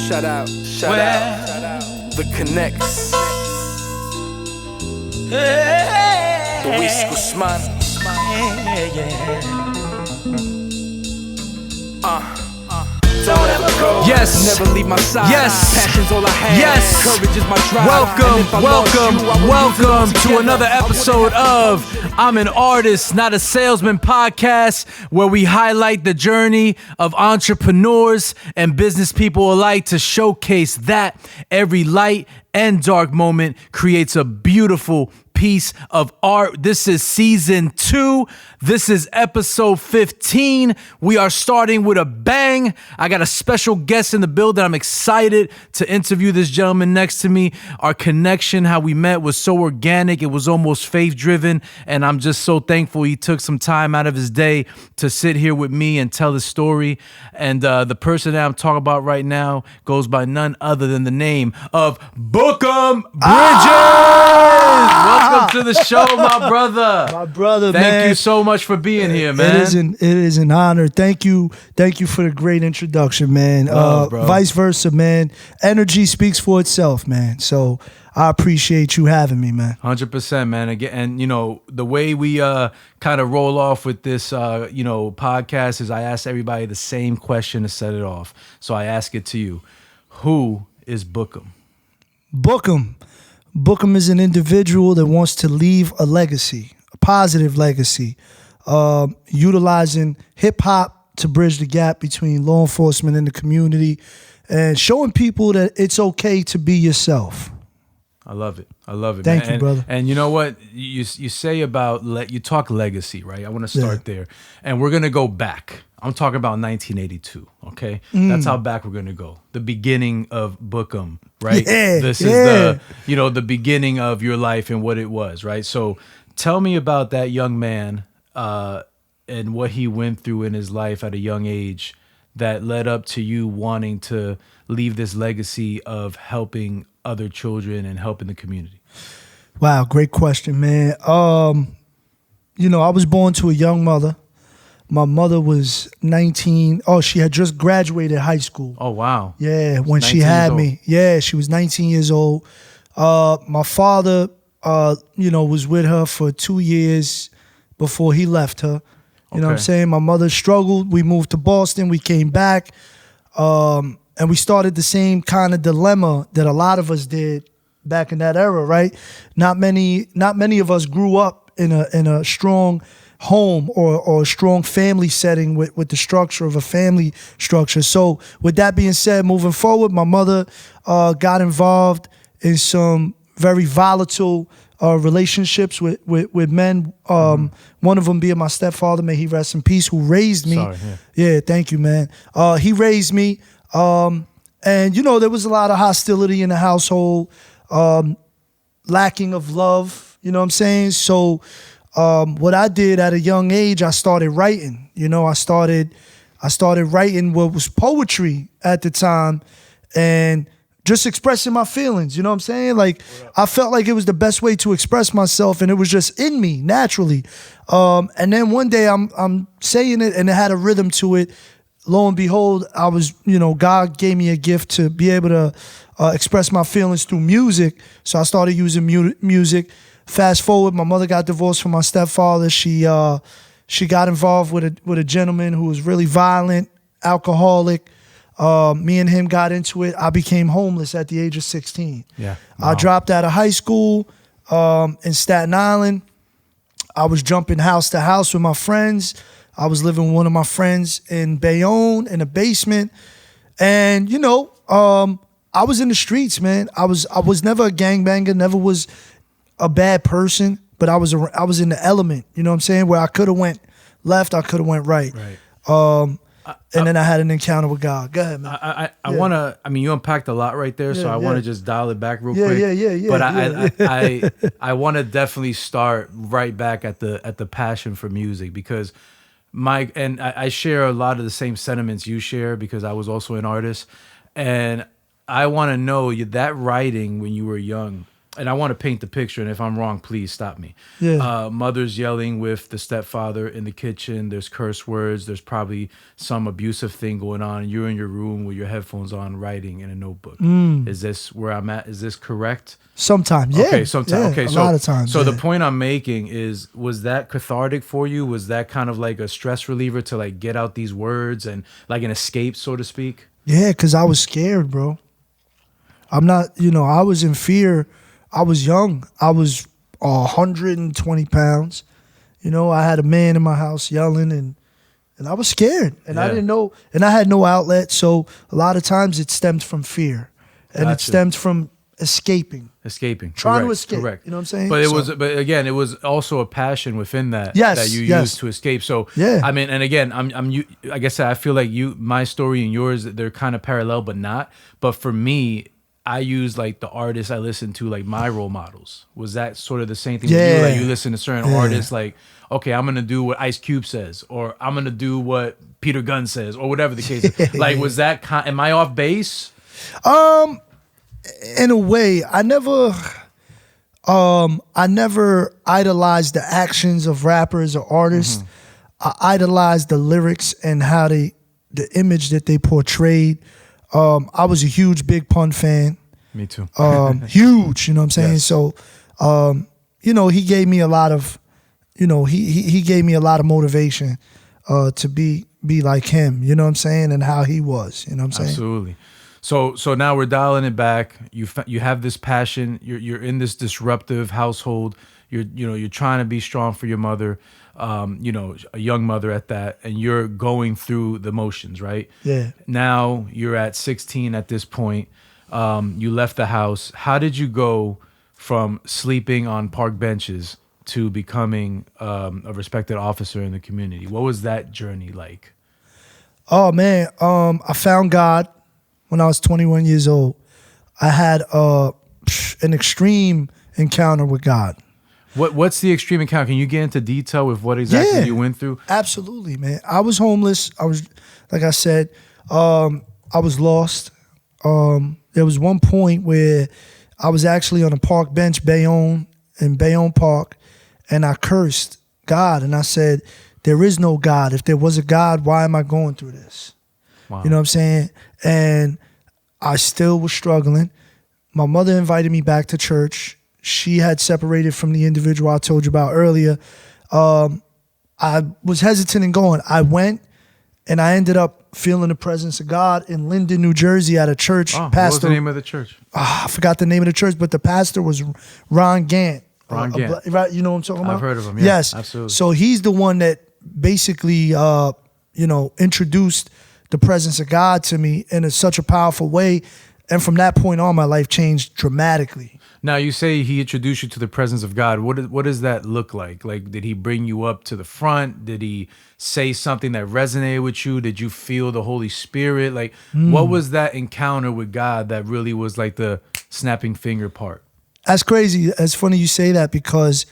Shout out, shout out. The Connects. Luis Guzman. Don't ever go. Yes. Never leave my side. Yes. Passion's all I have. Yes. Courage is my drive. Welcome to another episode of I'm an Artist, Not a Salesman podcast, where we highlight the journey of entrepreneurs and business people alike to showcase that every light and dark moment creates a beautiful piece of art. This is season 2. This is episode 15. We are starting with a bang. I got a special guest in the building. I'm excited to interview this gentleman next to me. Our connection, how we met, was so organic. It was almost faith-driven, and I'm just so thankful he took some time out of his day to sit here with me and tell his story. And the person that I'm talking about right now goes by none other than the name of Bookem Bridges. Welcome to the show, my brother. My brother, man. Thank you so much for being here, man. It is an honor. Thank you for the great introduction, man. Love, bro. Vice versa, man. Energy speaks for itself, man. So I appreciate you having me, man. 100%, man. Again, and you know the way we kind of roll off with this, podcast is I ask everybody the same question to set it off. So I ask it to you: who is Bookem? Bookem is an individual that wants to leave a legacy, a positive legacy, utilizing hip hop to bridge the gap between law enforcement and the community, and showing people that it's okay to be yourself. I love it. Thank man. you, brother. And you know what you say about you talk legacy, right? I want to start there, and we're gonna go back. I'm talking about 1982. Okay, that's how back we're gonna go. The beginning of Bookem, right? This is the beginning of your life and what it was, right? So tell me about that young man and what he went through in his life at a young age that led up to you wanting to leave this legacy of helping other children and helping the community. Wow, great question, man. I was born to a young mother. My mother was 19. Oh, she had just graduated high school. Oh, wow. Yeah, when she had me. Yeah, she was 19 years old. My father, was with her for 2 years before he left her. You know what I'm saying? My mother struggled. We moved to Boston. We came back. And we started the same kind of dilemma that a lot of us did back in that era, right? Not many of us grew up in a strong home or a strong family setting with the structure of a family structure. So with that being said, moving forward, my mother got involved in some very volatile relationships with men. One of them being my stepfather, may he rest in peace, who raised me. Sorry, yeah, thank you, man. He raised me. And there was a lot of hostility in the household, lacking of love, you know what I'm saying? So what I did at a young age, I started writing. I started writing what was poetry at the time and just expressing my feelings, you know what I'm saying? Like, I felt like it was the best way to express myself, and it was just in me naturally. And then one day I'm saying it and it had a rhythm to it. Lo and behold, I was, God gave me a gift to be able to express my feelings through music. So I started using music. Fast forward, my mother got divorced from my stepfather. She got involved with a gentleman who was really violent, alcoholic. Me and him got into it. I became homeless at the age of 16. Yeah. Wow. I dropped out of high school in Staten Island. I was jumping house to house with my friends. I was living with one of my friends in Bayonne in a basement. And, I was in the streets, man. I was never a gangbanger, never was a bad person, but I was in the element, you know what I'm saying, where I could have went left, I could have went right. And then I had an encounter with God. Go ahead, man. I want to, you unpacked a lot right there, so I want to just dial it back real quick. Yeah. But I want to definitely start right back at the passion for music, because I share a lot of the same sentiments you share, because I was also an artist. And I want to know that writing when you were young, and I want to paint the picture, and if I'm wrong, please stop me. Yeah. Mother's yelling with the stepfather in the kitchen. There's curse words. There's probably some abusive thing going on. You're in your room with your headphones on, writing in a notebook. Is this where I'm at? Is this correct? Sometimes, yeah. Okay, sometimes. Yeah, Okay, a so lot of times. So yeah. the point I'm making is, was that cathartic for you? Was that kind of like a stress reliever to like get out these words and like an escape, so to speak? Yeah, because I was scared, bro. I'm not, I was in fear. I was young. I was 120 pounds. I had a man in my house yelling, and I was scared. And I didn't know, and I had no outlet. So a lot of times it stemmed from fear. And it stemmed from escaping. Trying to escape. Correct. You know what I'm saying? But but again, it was also a passion within that that you used to escape. So yeah. I mean, and again, like I said, I feel like my story and yours, they're kind of parallel, but not. But for me, I use like the artists I listen to, like my role models. Was that sort of the same thing with you? Like you listen to certain artists, like, okay, I'm gonna do what Ice Cube says, or I'm gonna do what Peter Gunn says, or whatever the case is. Like, was that am I off base? In a way, I never idolized the actions of rappers or artists. I idolized the lyrics and how the image that they portrayed. I was a huge Big Pun fan. Me too. Huge, you know what I'm saying? Yes. So, he gave me a lot of, he gave me a lot of motivation to be like him, you know what I'm saying? And how he was, you know what I'm saying? Absolutely. So now we're dialing it back. You have this passion. You're in this disruptive household. You're trying to be strong for your mother. A young mother at that, and you're going through the motions, right? Yeah. Now you're at 16 at this point. You left the house. How did you go from sleeping on park benches to becoming a respected officer in the community? What was that journey like? Oh man, I found God when I was 21 years old. I had an extreme encounter with God. What's the extreme encounter? Can you get into detail with what exactly you went through? Absolutely, man. I was homeless. I was, like I said, I was lost. There was one point where I was actually on a park bench, in Bayonne Park, and I cursed God, and I said, there is no God. If there was a God, why am I going through this? Wow. You know what I'm saying? And I still was struggling. My mother invited me back to church. She had separated from the individual I told you about earlier. I was hesitant in going. I went, and I ended up feeling the presence of God in Linden, New Jersey at a church. What was the name of the church? I forgot the name of the church, but the pastor was Ron Gant. Ron Gant. Right, you know what I'm talking about? I've heard of him, yeah. Yes. Absolutely. So he's the one that basically, introduced the presence of God to me in such a powerful way. And from that point on, my life changed dramatically. Now, you say he introduced you to the presence of God. What does that look like? Like, did he bring you up to the front? Did he say something that resonated with you? Did you feel the Holy Spirit? Like, what was that encounter with God that really was like the snapping finger part? That's crazy. It's funny you say that because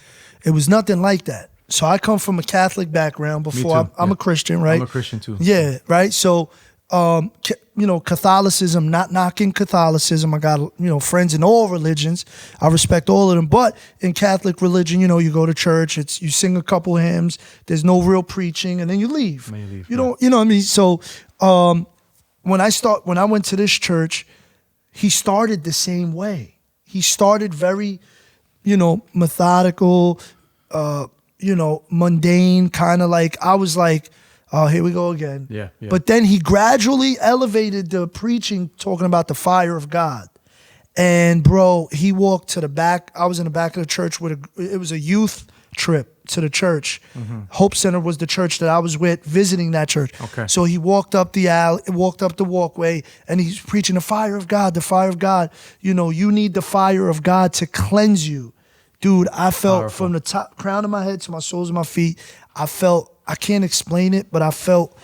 it was nothing like that. So I come from a Catholic background before. I'm a Christian, right? I'm a Christian too. Yeah, right? So, Catholicism, not knocking Catholicism. I got, friends in all religions. I respect all of them. But in Catholic religion, you go to church, you sing a couple hymns, there's no real preaching, and then you leave. You know what I mean? So when I went to this church, he started the same way. He started very, methodical, mundane, kind of like, I was like, oh, here we go again. Yeah. But then he gradually elevated the preaching, talking about the fire of God. And bro, he walked to the back. I was in the back of the church it was a youth trip to the church. Hope Center was the church that I was with, visiting that church. Okay. So he walked up the walkway, and he's preaching the fire of God, the fire of God. You need the fire of God to cleanse you. Dude, I felt from the top crown of my head to my soles of my feet, I can't explain it, but I felt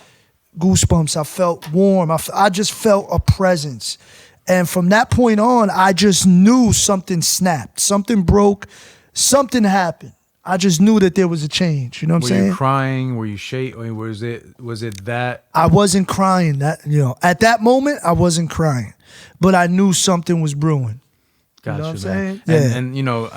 goosebumps. I felt warm. I just felt a presence. And from that point on, I just knew something snapped. Something broke. Something happened. I just knew that there was a change. You know what I'm saying? Were you crying? Were you shaking? Was it that? I wasn't crying. At that moment, I wasn't crying. But I knew something was brewing. Got know you, what I'm man. saying? Yeah. And you know,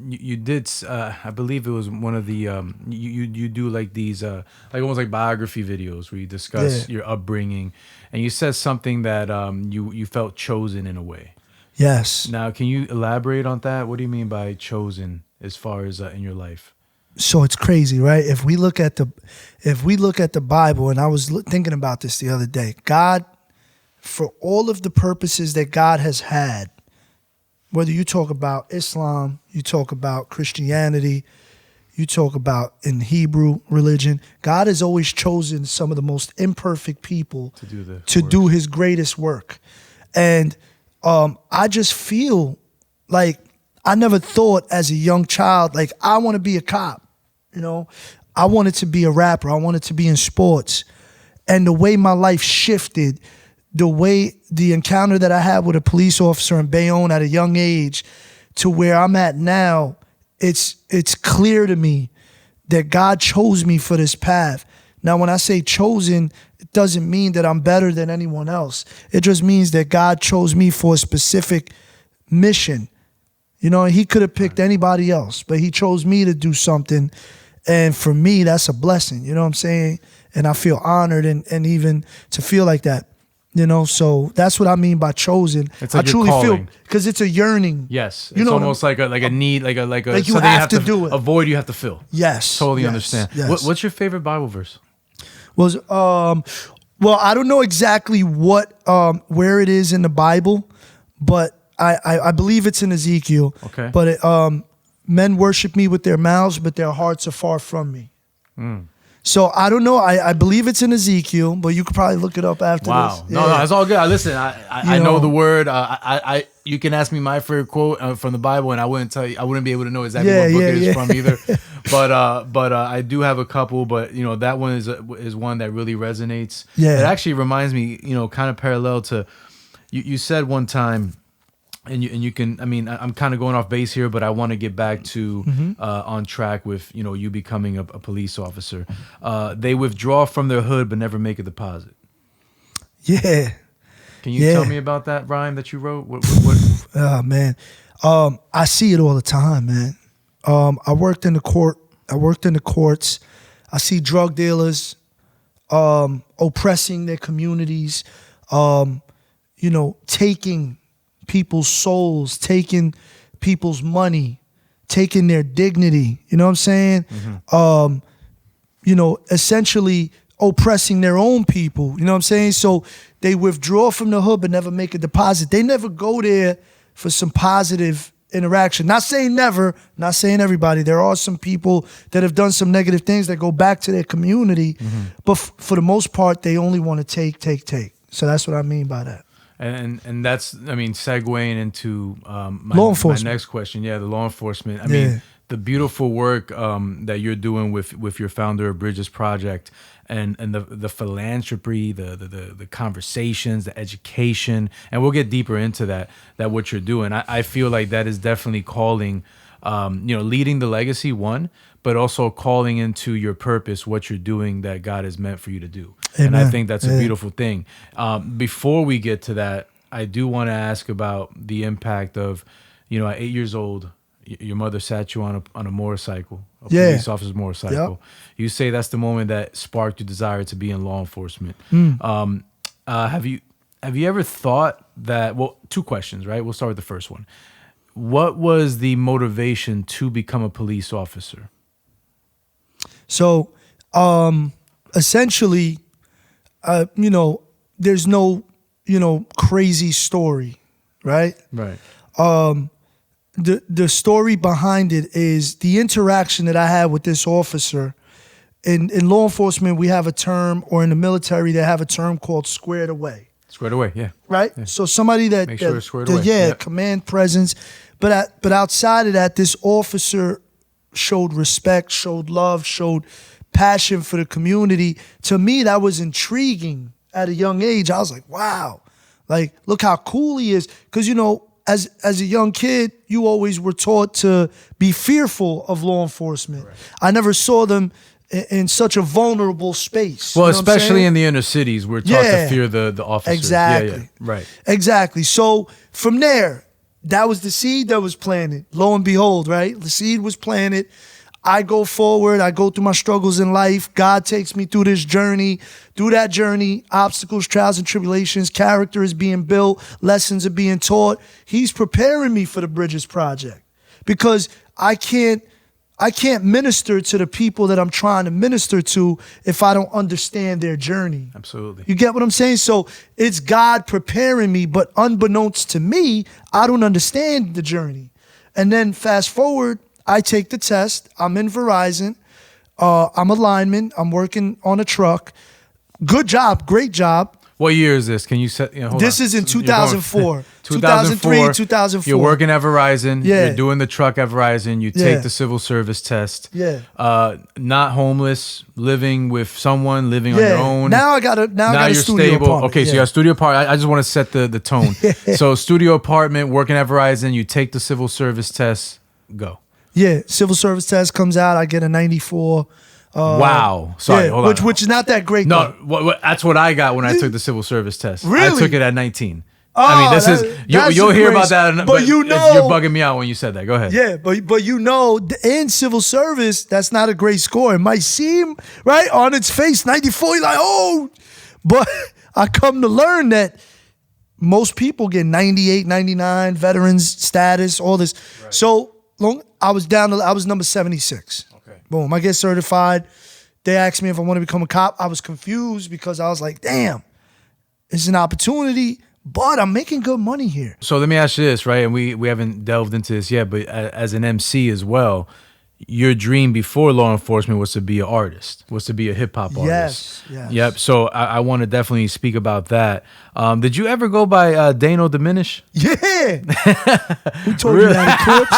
you did. I believe it was one of the. You do like these, like almost like biography videos where you discuss your upbringing, and you said something that you felt chosen in a way. Yes. Now, can you elaborate on that? What do you mean by chosen, as far as in your life? So it's crazy, right? If we look at the Bible, and I was thinking about this the other day, God, for all of the purposes that God has had, whether you talk about Islam, you talk about Christianity, you talk about in Hebrew religion, God has always chosen some of the most imperfect people to do his greatest work. And I just feel like I never thought as a young child, like I want to be a cop, you know? I wanted to be a rapper. I wanted to be in sports. And the way my life shifted, the encounter that I had with a police officer in Bayonne at a young age to where I'm at now, it's clear to me that God chose me for this path. Now, when I say chosen, it doesn't mean that I'm better than anyone else. It just means that God chose me for a specific mission. You know, he could have picked anybody else, but he chose me to do something. And for me, that's a blessing. You know what I'm saying? And I feel honored and even to feel like that. You know, so that's what I mean by chosen. It's like I truly calling. feel because it's a yearning. Yes, you it's know almost like a need, like a like you something have to do it. Avoid, you have to fill. Yes, totally yes, understand. Yes. What's your favorite Bible verse? Well, I don't know exactly where it is in the Bible, but I believe it's in Ezekiel. Okay. But men worship me with their mouths, but their hearts are far from me. So I don't know. I believe it's in Ezekiel, but you could probably look it up after Wow. this. No, it's all good. Listen, I know know. the word. You can ask me my favorite quote from the Bible, and I wouldn't tell you. I wouldn't be able to know exactly what book it is from either. But I do have a couple. But you know, that one is one that really resonates. Yeah. It actually reminds me, you know, kind of parallel to you said one time. And you can, I mean, I'm kind of going off base here, but I want to get back to on track with, you know, you becoming a police officer. They withdraw from their hood but never make a deposit. Yeah. Can you tell me about that rhyme that you wrote? What? Oh, man. I see it all the time, man. I worked in the courts. I see drug dealers oppressing their communities, you know, taking people's souls, taking people's money, taking their dignity, you know what I'm saying? You know, essentially oppressing their own people, you know what I'm saying? So they withdraw from the hood but never make a deposit. They never go there for some positive interaction. Not saying never, not saying everybody. There are some people that have done some negative things that go back to their community, but for the most part, they only want to take. So that's what I mean by that. And that's, I mean, segueing into law enforcement. My next question. Yeah, the law enforcement. I mean, the beautiful work that you're doing with your founder of Bridges Project and the philanthropy, the conversations, the education, and we'll get deeper into that what you're doing. I feel like that is definitely calling, you know, leading the legacy, one, but also calling into your purpose, what you're doing that God has meant for you to do. Amen. And I think that's a beautiful thing. Before we get to that, I do want to ask about the impact of, you know, at 8 years old, your mother sat you on a motorcycle, a police officer's motorcycle. Yep. You say that's the moment that sparked your desire to be in law enforcement. Have you ever thought that? Well, two questions, right? We'll start with the first one. What was the motivation to become a police officer? So, essentially, you know, there's no, you know, crazy story, right? Right. The story behind it is the interaction that I had with this officer. In law enforcement, we have a term, or in the military, they have a term called squared away. Squared away, yeah. Right? Yeah. So somebody that... Make sure it's squared away. Yeah, command presence. But outside of that, this officer showed respect, showed love, showed passion for the community. To me, that was intriguing at a young age. I was like, wow, like, look how cool he is. Because, you know, as a young kid, you always were taught to be fearful of law enforcement. Right. I never saw them in such a vulnerable space. Well, especially in the inner cities, we're taught to fear the officers. Exactly. Yeah. Right. Exactly. So from there, that was the seed that was planted. Lo and behold, right? The seed was planted. I go forward. I go through my struggles in life. God takes me through this journey. Through that journey, obstacles, trials, and tribulations, character is being built, lessons are being taught. He's preparing me for the Bridges Project because I can't minister to the people that I'm trying to minister to if I don't understand their journey. Absolutely. You get what I'm saying? So it's God preparing me, but unbeknownst to me, I don't understand the journey. And then fast forward, I take the test. I'm in Verizon. I'm a lineman. I'm working on a truck. Good job. Great job. What year is this? Can you set? Hold This on. is in You're going- 2004. 2004, 2003, 2004. You're working at Verizon. Yeah. You're doing the truck at Verizon. You Yeah. take the civil service test. Yeah. Not homeless, living with someone, living on your own. Now I got a you're studio stable. apartment. Okay, so you got a studio apartment. I just want to set the tone. So studio apartment, working at Verizon. You take the civil service test. Go. Yeah, civil service test comes out. I get a 94. Wow. Sorry, yeah, hold on. which is not that great. No, though. that's what I got when I took the civil service test. I Really? took it at 19. Oh, I mean, that's you'll a hear grace. about that, But you know- you're bugging me out when you said that. Go ahead. Yeah, but you know, in civil service, that's not a great score. It might seem right on its face, 94. You're like, oh, but I come to learn that most people get 98, 99, veterans status, all this. Right. So long, I was number 76. Okay. Boom, I get certified. They asked me if I want to become a cop. I was confused because I was like, damn, it's an opportunity, but I'm making good money here. So let me ask you this, right? And we haven't delved into this yet, but as an MC as well, your dream before law enforcement was to be an artist, was to be a hip hop artist. Yes. Yep. So I want to definitely speak about that. Did you ever go by Dano Diminish? Yeah. Who told you that? Eclipse?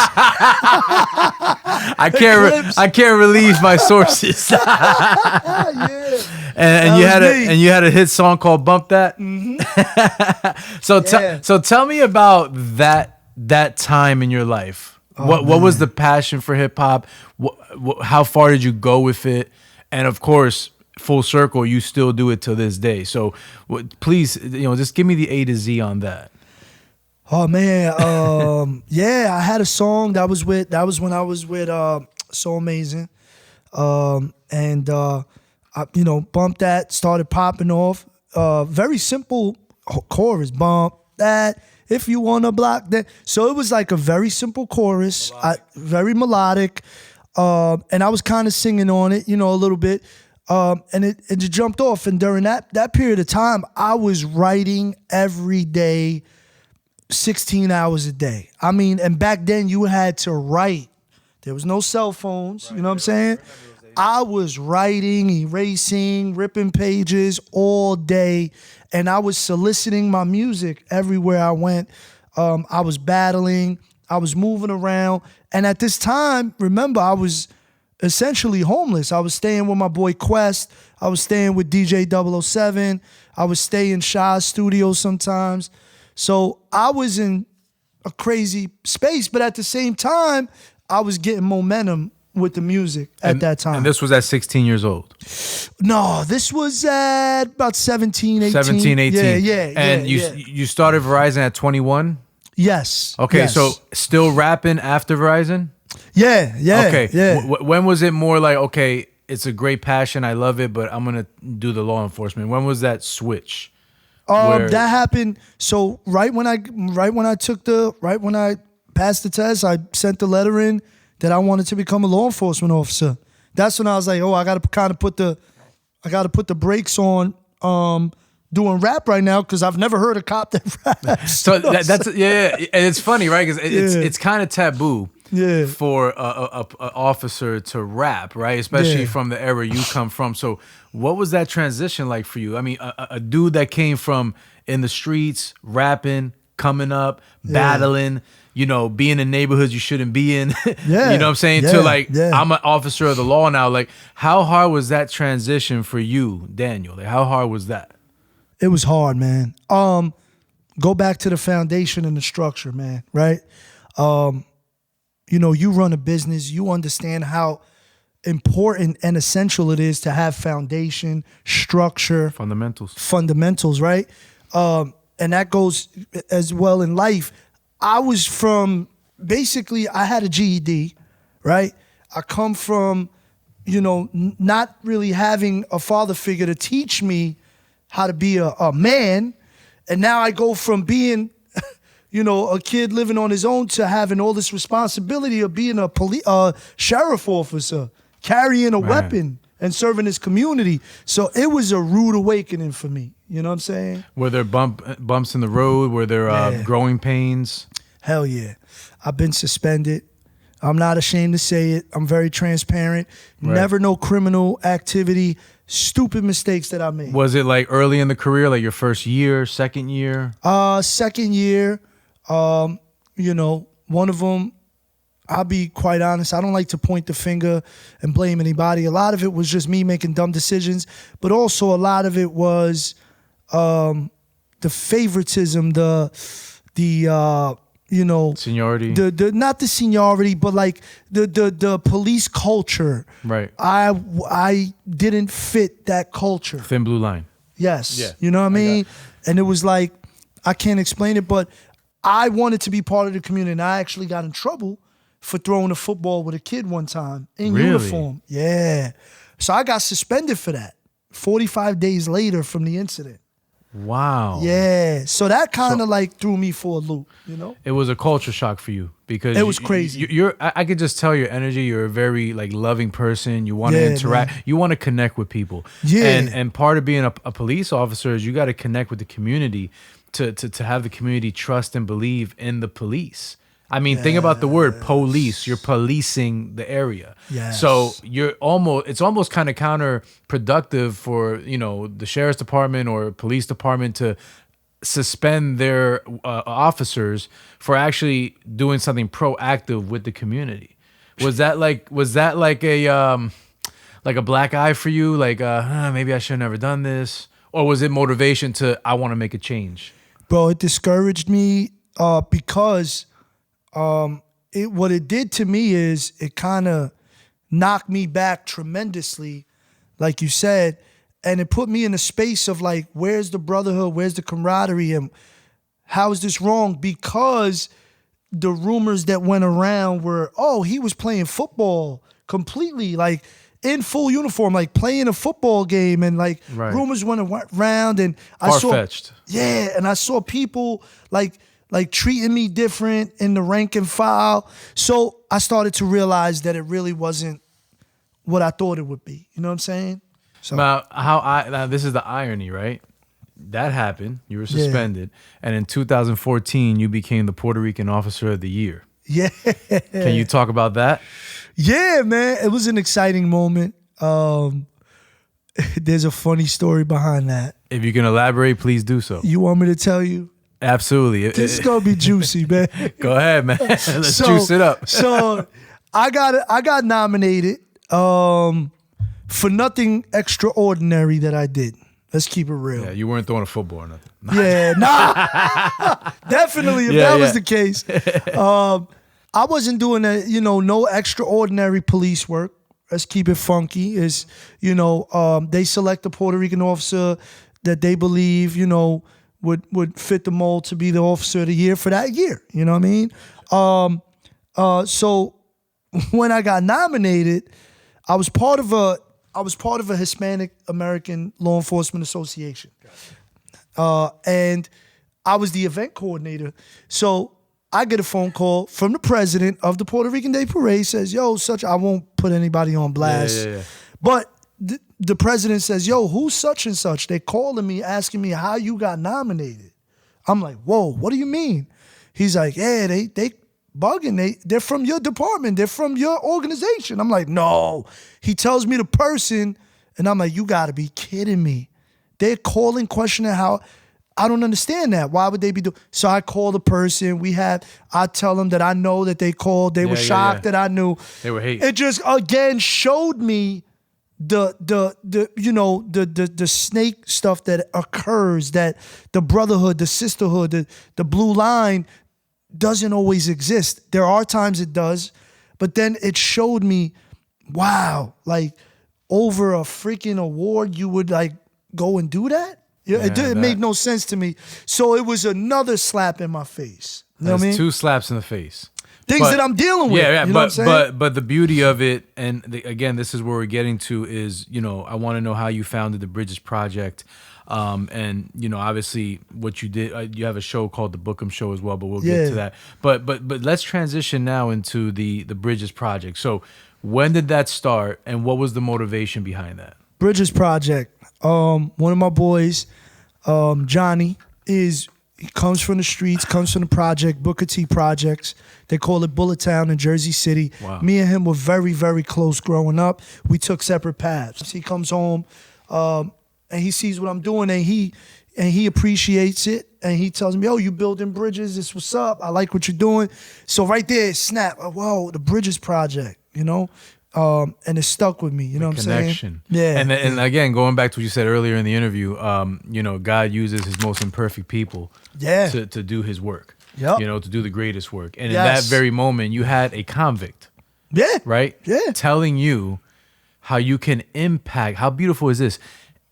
I can't release my sources. Yeah. And you had me. you had a hit song called "Bump That." Mm-hmm. So tell me about that time in your life. What was the passion for hip hop? How far did you go with it? And of course, full circle, you still do it to this day. So please, just give me the A to Z on that. Oh man, yeah, I had a song that was when I was with So Amazing, and I, Bump That started popping off. Very simple chorus, bump that. If you wanna block that. So it was like a very simple chorus, very melodic, and I was kind of singing on it, a little bit, and it just jumped off. And during that period of time, I was writing every day, 16 hours a day. I mean, and back then you had to write. There was no cell phones, you know what I'm saying? I was writing, erasing, ripping pages all day, and I was soliciting my music everywhere I went. I was battling, I was moving around, and at this time, remember, I was essentially homeless. I was staying with my boy Quest, I was staying with DJ 007, I was staying in Shaw's studio sometimes. So I was in a crazy space, but at the same time, I was getting momentum with the music at that time. And this was at 16 years old? No, this was at about 17, 18. 17, 18. Yeah. And you started Verizon at 21? Yes. Okay, yes. so still rapping after Verizon? Yeah. Okay. Yeah. When was it more like, okay, it's a great passion, I love it, but I'm going to do the law enforcement? When was that switch? That happened. So right when I passed the test, I sent the letter in that I wanted to become a law enforcement officer. That's when I was like, I got to put the brakes on doing rap right now because I've never heard a cop that raps. So that's and it's funny, right? Because it's kind of taboo. Yeah. For a officer to rap, right? Especially from the era you come from. So what was that transition like for you? I mean, a dude that came from in the streets, rapping, coming up, battling, being in neighborhoods you shouldn't be in, you know what I'm saying? To I'm an officer of the law now. Like, how hard was that transition for you, Daniel? Like, how hard was that? It was hard, man. Go back to the foundation and the structure, man, right? You run a business, you understand how important and essential it is to have foundation, structure, Fundamentals, right? And that goes as well in life. I was from, basically, I had a GED, right? I come from, not really having a father figure to teach me how to be a man. And now I go from being, a kid living on his own to having all this responsibility of being a sheriff officer, carrying a weapon and serving his community. So it was a rude awakening for me. You know what I'm saying? Were there bumps in the road? Were there growing pains? Hell yeah. I've been suspended. I'm not ashamed to say it. I'm very transparent. Right. Never no criminal activity. Stupid mistakes that I made. Was it like early in the career, like your first year, second year? Second year. One of them, I'll be quite honest, I don't like to point the finger and blame anybody. A lot of it was just me making dumb decisions, but also a lot of it was the favoritism, the Seniority. The not the seniority, but like the police culture. Right. I didn't fit that culture. Thin blue line. Yes. Yeah. You know what I mean? And it was like, I can't explain it, but I wanted to be part of the community, and I actually got in trouble for throwing a football with a kid one time in uniform. Yeah. So I got suspended for that 45 days later from the incident. Wow. Yeah. So that kind of threw me for a loop, It was a culture shock for you because it was crazy. I could just tell your energy. You're a very loving person. You want to interact. Man. You want to connect with people. Yeah. And part of being a police officer is you got to connect with the community to have the community trust and believe in the police. I mean, think about the word police. You're policing the area. Yes. So it's almost kind of counterproductive for, the sheriff's department or police department to suspend their officers for actually doing something proactive with the community. Was that like a black eye for you? Maybe I should have never done this? Or was it motivation to, I want to make a change? Bro, it discouraged me because what it did to me is it kind of knocked me back tremendously, like you said, and it put me in a space of where's the brotherhood, where's the camaraderie, and how is this wrong? Because the rumors that went around were, he was playing football completely, in full uniform, playing a football game, and rumors went around, and far-fetched. And I saw people treating me different in the rank and file. So I started to realize that it really wasn't what I thought it would be. You know what I'm saying? So now this is the irony, right? That happened. You were suspended, and in 2014, you became the Puerto Rican Officer of the Year. Yeah. Can you talk about that? Yeah, man. It was an exciting moment. There's a funny story behind that. If you can elaborate, please do so. You want me to tell you? Absolutely. This is gonna be juicy, man. Go ahead, man. Let's juice it up. So I got nominated for nothing extraordinary that I did. Let's keep it real. Yeah, you weren't throwing a football or nothing. Yeah, nah. Definitely, if that was the case. I wasn't doing no extraordinary police work. Let's keep it funky. They select a Puerto Rican officer that they believe, would fit the mold to be the officer of the year for that year. You know what I mean? So when I got nominated, I was part of a Hispanic American Law Enforcement Association. And I was the event coordinator. So I get a phone call from the president of the Puerto Rican Day Parade, says, I won't put anybody on blast. Yeah. But the president says, who's such and such? They calling me, asking me how you got nominated. I'm like, whoa, what do you mean? He's like, yeah, they bugging. They're from your department. They're from your organization. I'm like, no. He tells me the person, and I'm like, you got to be kidding me. They're calling, questioning how. I don't understand that. Why would they be doing? So I call the person. I tell them that I know that they called. They were shocked that I knew. They were hating. It just again showed me the snake stuff that occurs, that the brotherhood, the sisterhood, the blue line doesn't always exist. There are times it does, but then it showed me, wow, over a freaking award, you would go and do that? It that- made no sense to me. So it was another slap in my face. You know what I mean? 2 slaps in the face. Things that I'm dealing with. Yeah, you know what I'm saying? but the beauty of it, and again, this is where we're getting to is, I want to know how you founded the Bridges Project, and obviously what you did. You have a show called the Bookem Show as well, but we'll get to that. But let's transition now into the Bridges Project. So when did that start, and what was the motivation behind that? Bridges Project. One of my boys, Johnny, he comes from the streets, comes from the project, Booker T Projects. They call it Bullet Town in Jersey City. Wow. Me and him were very, very close growing up. We took separate paths. He comes home and he sees what I'm doing, and he appreciates it. And he tells me, "Yo, you building bridges? This what's up. I like what you're doing." So right there, snap. Whoa, the Bridges Project, and it stuck with me. You know what I'm saying? Connection. Yeah. And again, going back to what you said earlier in the interview, God uses his most imperfect people to do his work. Yep. To do the greatest work. And in Yes. that very moment, you had a convict, Yeah. right? Yeah. Telling you how you can impact, how beautiful is this?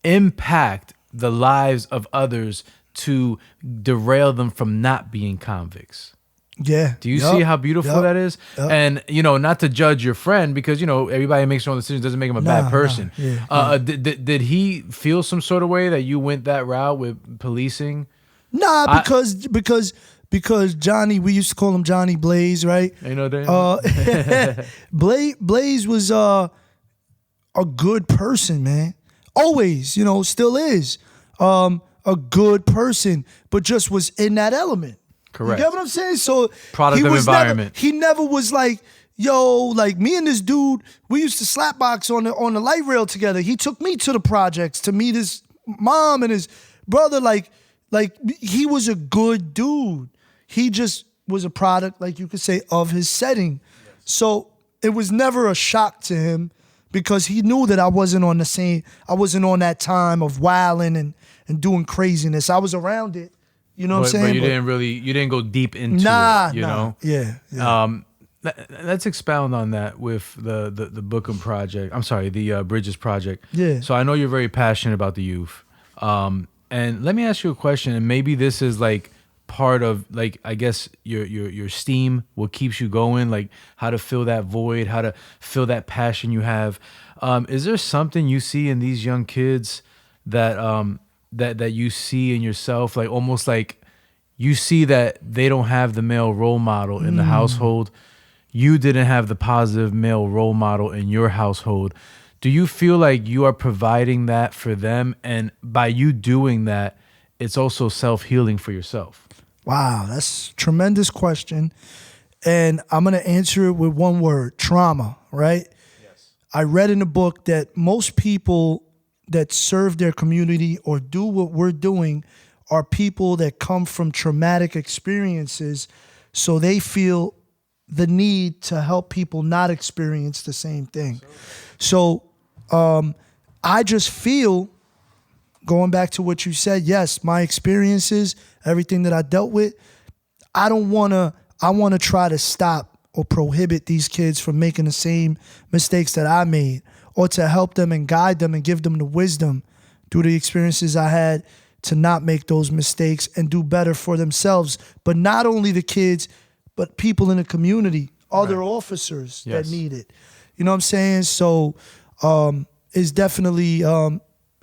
Impact the lives of others to derail them from not being convicts. Yeah. Do you see how beautiful that is? Yep. And, not to judge your friend, because, everybody makes their own decisions, doesn't make him a bad person. Yeah. Did he feel some sort of way that you went that route with policing? Nah, because Johnny, we used to call him Johnny Blaze, right? You know that? Blaze was a good person, man. Always, still is a good person, but just was in that element. Correct. You get what I'm saying? So Product of environment. He never was like, yo, like me and this dude, we used to slap box on the light rail together. He took me to the projects to meet his mom and his brother. Like he was a good dude. He just was a product, like you could say, of his setting. Yes. So it was never a shock to him because he knew that I wasn't on that time of wilding and doing craziness. I was around it. You know what I'm saying? But you didn't go deep into it, you know? Yeah. Let's expound on that with the Bookem Project. I'm sorry, the Bridges Project. Yeah. So I know you're very passionate about the youth. And let me ask you a question, and maybe this is like part of, like, I guess your steam, what keeps you going, like how to fill that void, how to fill that passion you have. Is there something you see in these young kids that that you see in yourself, like almost like you see that they don't have the male role model in the household? You didn't have the positive male role model in your household. Do you feel like you are providing that for them? And by you doing that, it's also self-healing for yourself? Wow, that's a tremendous question. And I'm going to answer it with one word: trauma, right? Yes. I read in the book that most people that serve their community or do what we're doing are people that come from traumatic experiences, so they feel the need to help people not experience the same thing. So I just feel, going back to what you said, yes, my experiences, everything that I dealt with, I want to try to stop or prohibit these kids from making the same mistakes that I made, or to help them and guide them and give them the wisdom through the experiences I had to not make those mistakes and do better for themselves. But not only the kids, but people in the community, other officers that need it. You know what I'm saying? So it's definitely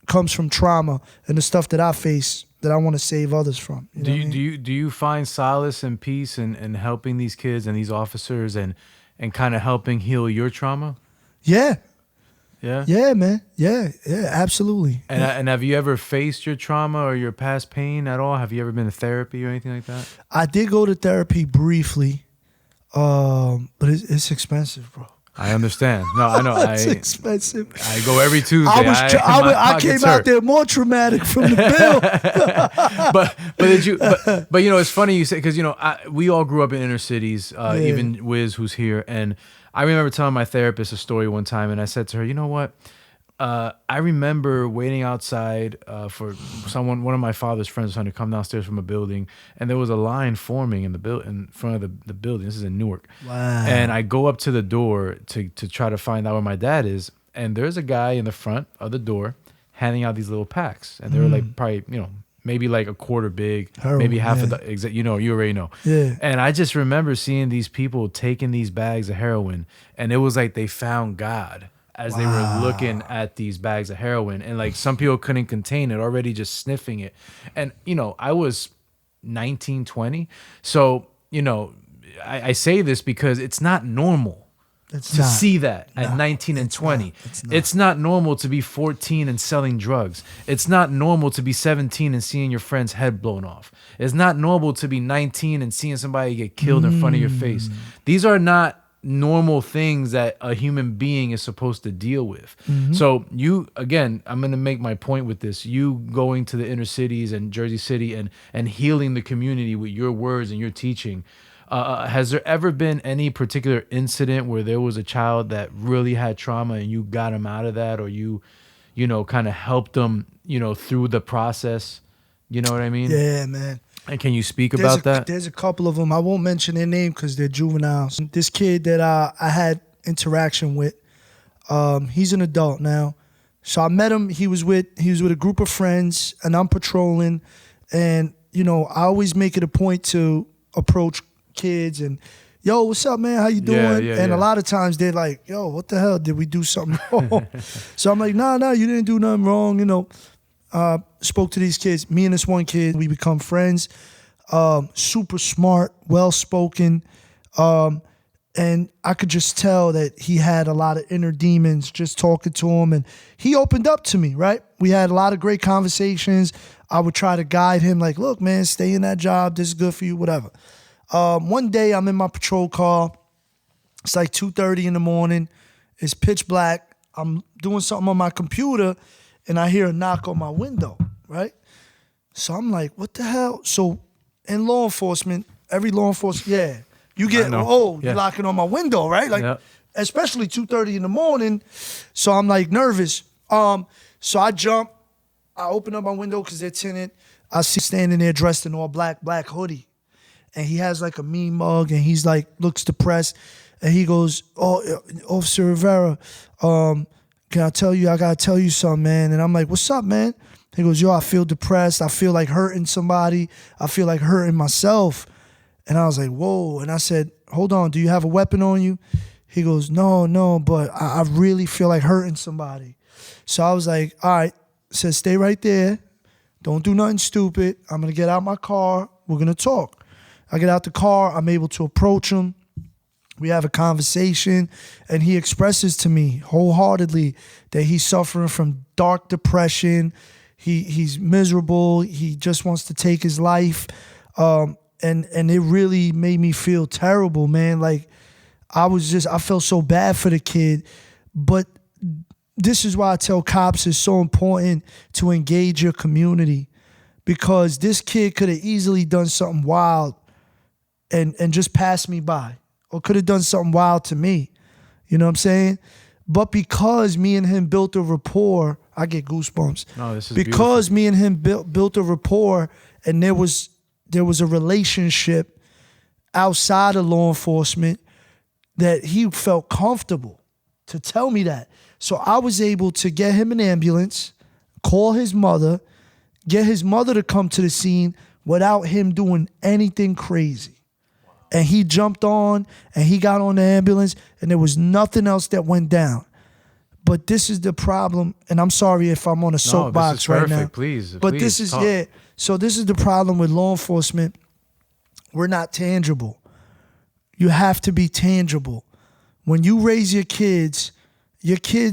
comes from trauma and the stuff that I face that I want to save others from. Do you find solace and peace in helping these kids and these officers and kind of helping heal your trauma? Yeah. Yeah? Yeah, man. Yeah, absolutely. And have you ever faced your trauma or your past pain at all? Have you ever been to therapy or anything like that? I did go to therapy briefly, but it's expensive, bro. I understand. No, I know. It's expensive. I go every Tuesday. I came out there more traumatic from the bill. but it's funny you say, because we all grew up in inner cities. Even Wiz, who's here, and I remember telling my therapist a story one time, and I said to her, you know what? I remember waiting outside for one of my father's friends was trying to come downstairs from a building, and there was a line forming in front of the building. This is in Newark. Wow. And I go up to the door to try to find out where my dad is, and there's a guy in the front of the door handing out these little packs, and they were like probably maybe like a quarter big, Heroin, maybe half of yeah. the you already know. Yeah. And I just remember seeing these people taking these bags of heroin, and it was like they found God as they were looking at these bags of heroin, and like some people couldn't contain it already, just sniffing it. And I was 19, 20, so I say this because it's not normal to see that at 19 and 20. It's not normal to be 14 and selling drugs. It's not normal to be 17 and seeing your friend's head blown off. It's not normal to be 19 and seeing somebody get killed in front of your face. These are not normal things that a human being is supposed to deal with. So again, I'm going to make my point with this. You going to the inner cities and Jersey City and healing the community with your words and your teaching. Has there ever been any particular incident where there was a child that really had trauma and you got him out of that, or you kind of helped them, through the process? You know what I mean? Yeah, man. And can you speak about that? There's a couple of them. I won't mention their name because they're juveniles. This kid that I had interaction with, he's an adult now. So I met him. He was with a group of friends, and I'm patrolling. And I always make it a point to approach kids and, yo, what's up, man? How you doing? A lot of times they're like, yo, what the hell? Did we do something wrong? So I'm like, nah, you didn't do nothing wrong. Spoke to these kids. Me and this one kid, we become friends. Super smart, well-spoken. And I could just tell that he had a lot of inner demons just talking to him. And he opened up to me, right? We had a lot of great conversations. I would try to guide him like, look, man, stay in that job. This is good for you, whatever. One day I'm in my patrol car. It's like 2:30 in the morning. It's pitch black. I'm doing something on my computer and I hear a knock on my window, right? So I'm like, what the hell? So in law enforcement, every law enforcement, you get, you're knocking on my window, right? Like, especially 2:30 in the morning. So I'm like nervous. So I jump. I open up my window because they're tinted. I see standing there dressed in all black hoodie. And he has like a mean mug and he's like, looks depressed. And he goes, oh, Officer Rivera, can I gotta tell you something, man. And I'm like, what's up, man? He goes, yo, I feel depressed. I feel like hurting somebody. I feel like hurting myself. And I was like, whoa. And I said, hold on, do you have a weapon on you? He goes, no, but I really feel like hurting somebody. So I was like, all right. I said, stay right there. Don't do nothing stupid. I'm gonna get out my car. We're gonna talk. I get out the car, I'm able to approach him. We have a conversation, and he expresses to me wholeheartedly that he's suffering from dark depression. He's miserable. He just wants to take his life. And it really made me feel terrible, man. Like, I felt so bad for the kid. But this is why I tell cops it's so important to engage your community, because this kid could have easily done something wild and just passed me by, or could have done something wild to me. You know what I'm saying? But because me and him built a rapport, I get goosebumps. No, this is because beautiful. Me and him built a rapport, and there was a relationship outside of law enforcement that he felt comfortable to tell me that. So I was able to get him an ambulance, call his mother, get his mother to come to the scene without him doing anything crazy. And he jumped on and he got on the ambulance and there was nothing else that went down. But this is the problem, and I'm sorry if I'm on a soapbox right now. Please, but this is, so this is the problem with law enforcement. We're not tangible. You have to be tangible. When you raise your kids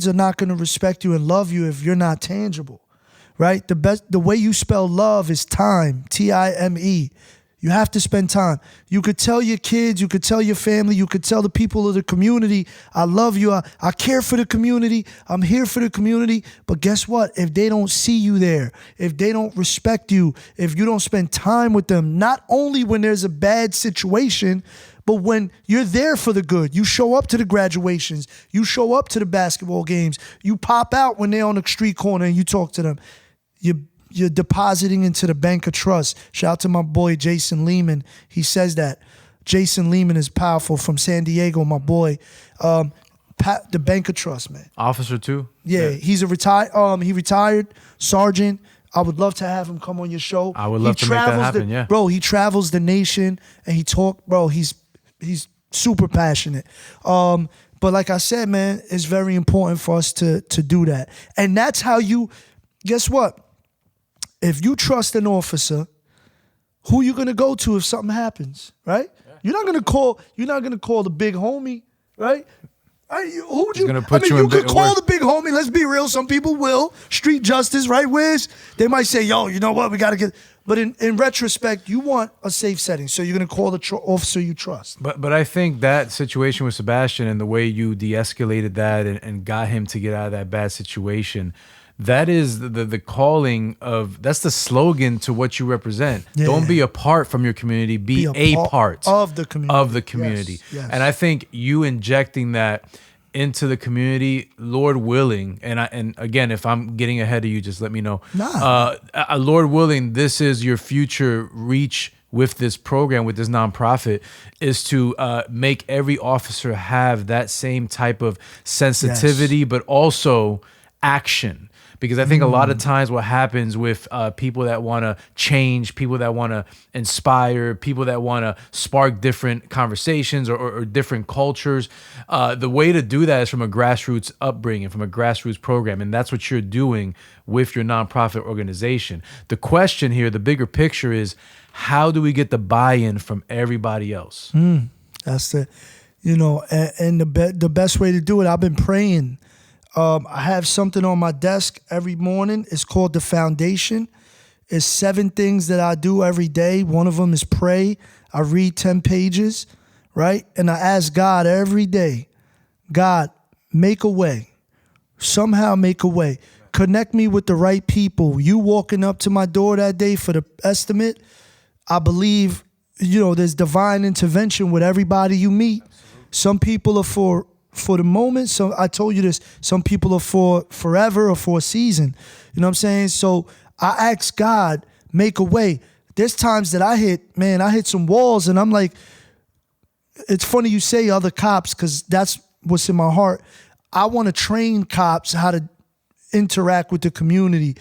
are not going to respect you and love you if you're not tangible, right? The way you spell love is time, Time. You have to spend time. You could tell your kids, you could tell your family, you could tell the people of the community, I love you, I care for the community, I'm here for the community. But guess what? If they don't see you there, if they don't respect you, if you don't spend time with them, not only when there's a bad situation, but when you're there for the good, you show up to the graduations, you show up to the basketball games, you pop out when they're on the street corner and you talk to them, you're depositing into the bank of trust. Shout out to my boy, Jason Lehman. He says that. Jason Lehman is powerful, from San Diego, my boy. The Banker Trust, man. Officer too? Yeah, he's a he retired sergeant. I would love to have him come on your show. I would love to make that happen, yeah. Bro, he travels the nation and he bro, he's super passionate. But like I said, man, it's very important for us to do that. And that's how guess what? If you trust an officer, who you gonna go to if something happens, right? Yeah. You're not gonna call the big homie, right? Who would you? Gonna put you could call the big homie. Let's be real. Some people will. Street justice, right? Wiz. They might say, "Yo, you know what? We got to get." But in retrospect, you want a safe setting, so you're gonna call the officer you trust. But I think that situation with Sebastian and the way you de-escalated that and got him to get out of that bad situation, that is the calling of, that's the slogan to what you represent. Yeah. Don't be apart from your community, be a part of the community. Yes. And I think you injecting that into the community, Lord willing, and again, if I'm getting ahead of you, just let me know. Lord willing, this is your future reach with this program, with this nonprofit, is to make every officer have that same type of sensitivity, but also action. Because I think a lot of times what happens with people that want to change, people that want to inspire, people that want to spark different conversations or different cultures, the way to do that is from a grassroots upbringing, from a grassroots program. And that's what you're doing with your nonprofit organization. The question here, the bigger picture is, how do we get the buy-in from everybody else? That's and the best way to do it, I've been praying. I have something on my desk every morning. It's called The Foundation. It's 7 things that I do every day. One of them is pray. I read 10 pages, right? And I ask God every day, God, make a way. Somehow make a way. Connect me with the right people. You walking up to my door that day for the estimate, I believe, there's divine intervention with everybody you meet. Absolutely. Some people are for the moment. So I told you this, some people are for forever or for a season. You know what I'm saying? So I ask God, make a way. There's times that I hit some walls and I'm like, it's funny you say other cops because that's what's in my heart. I want to train cops how to interact with the community,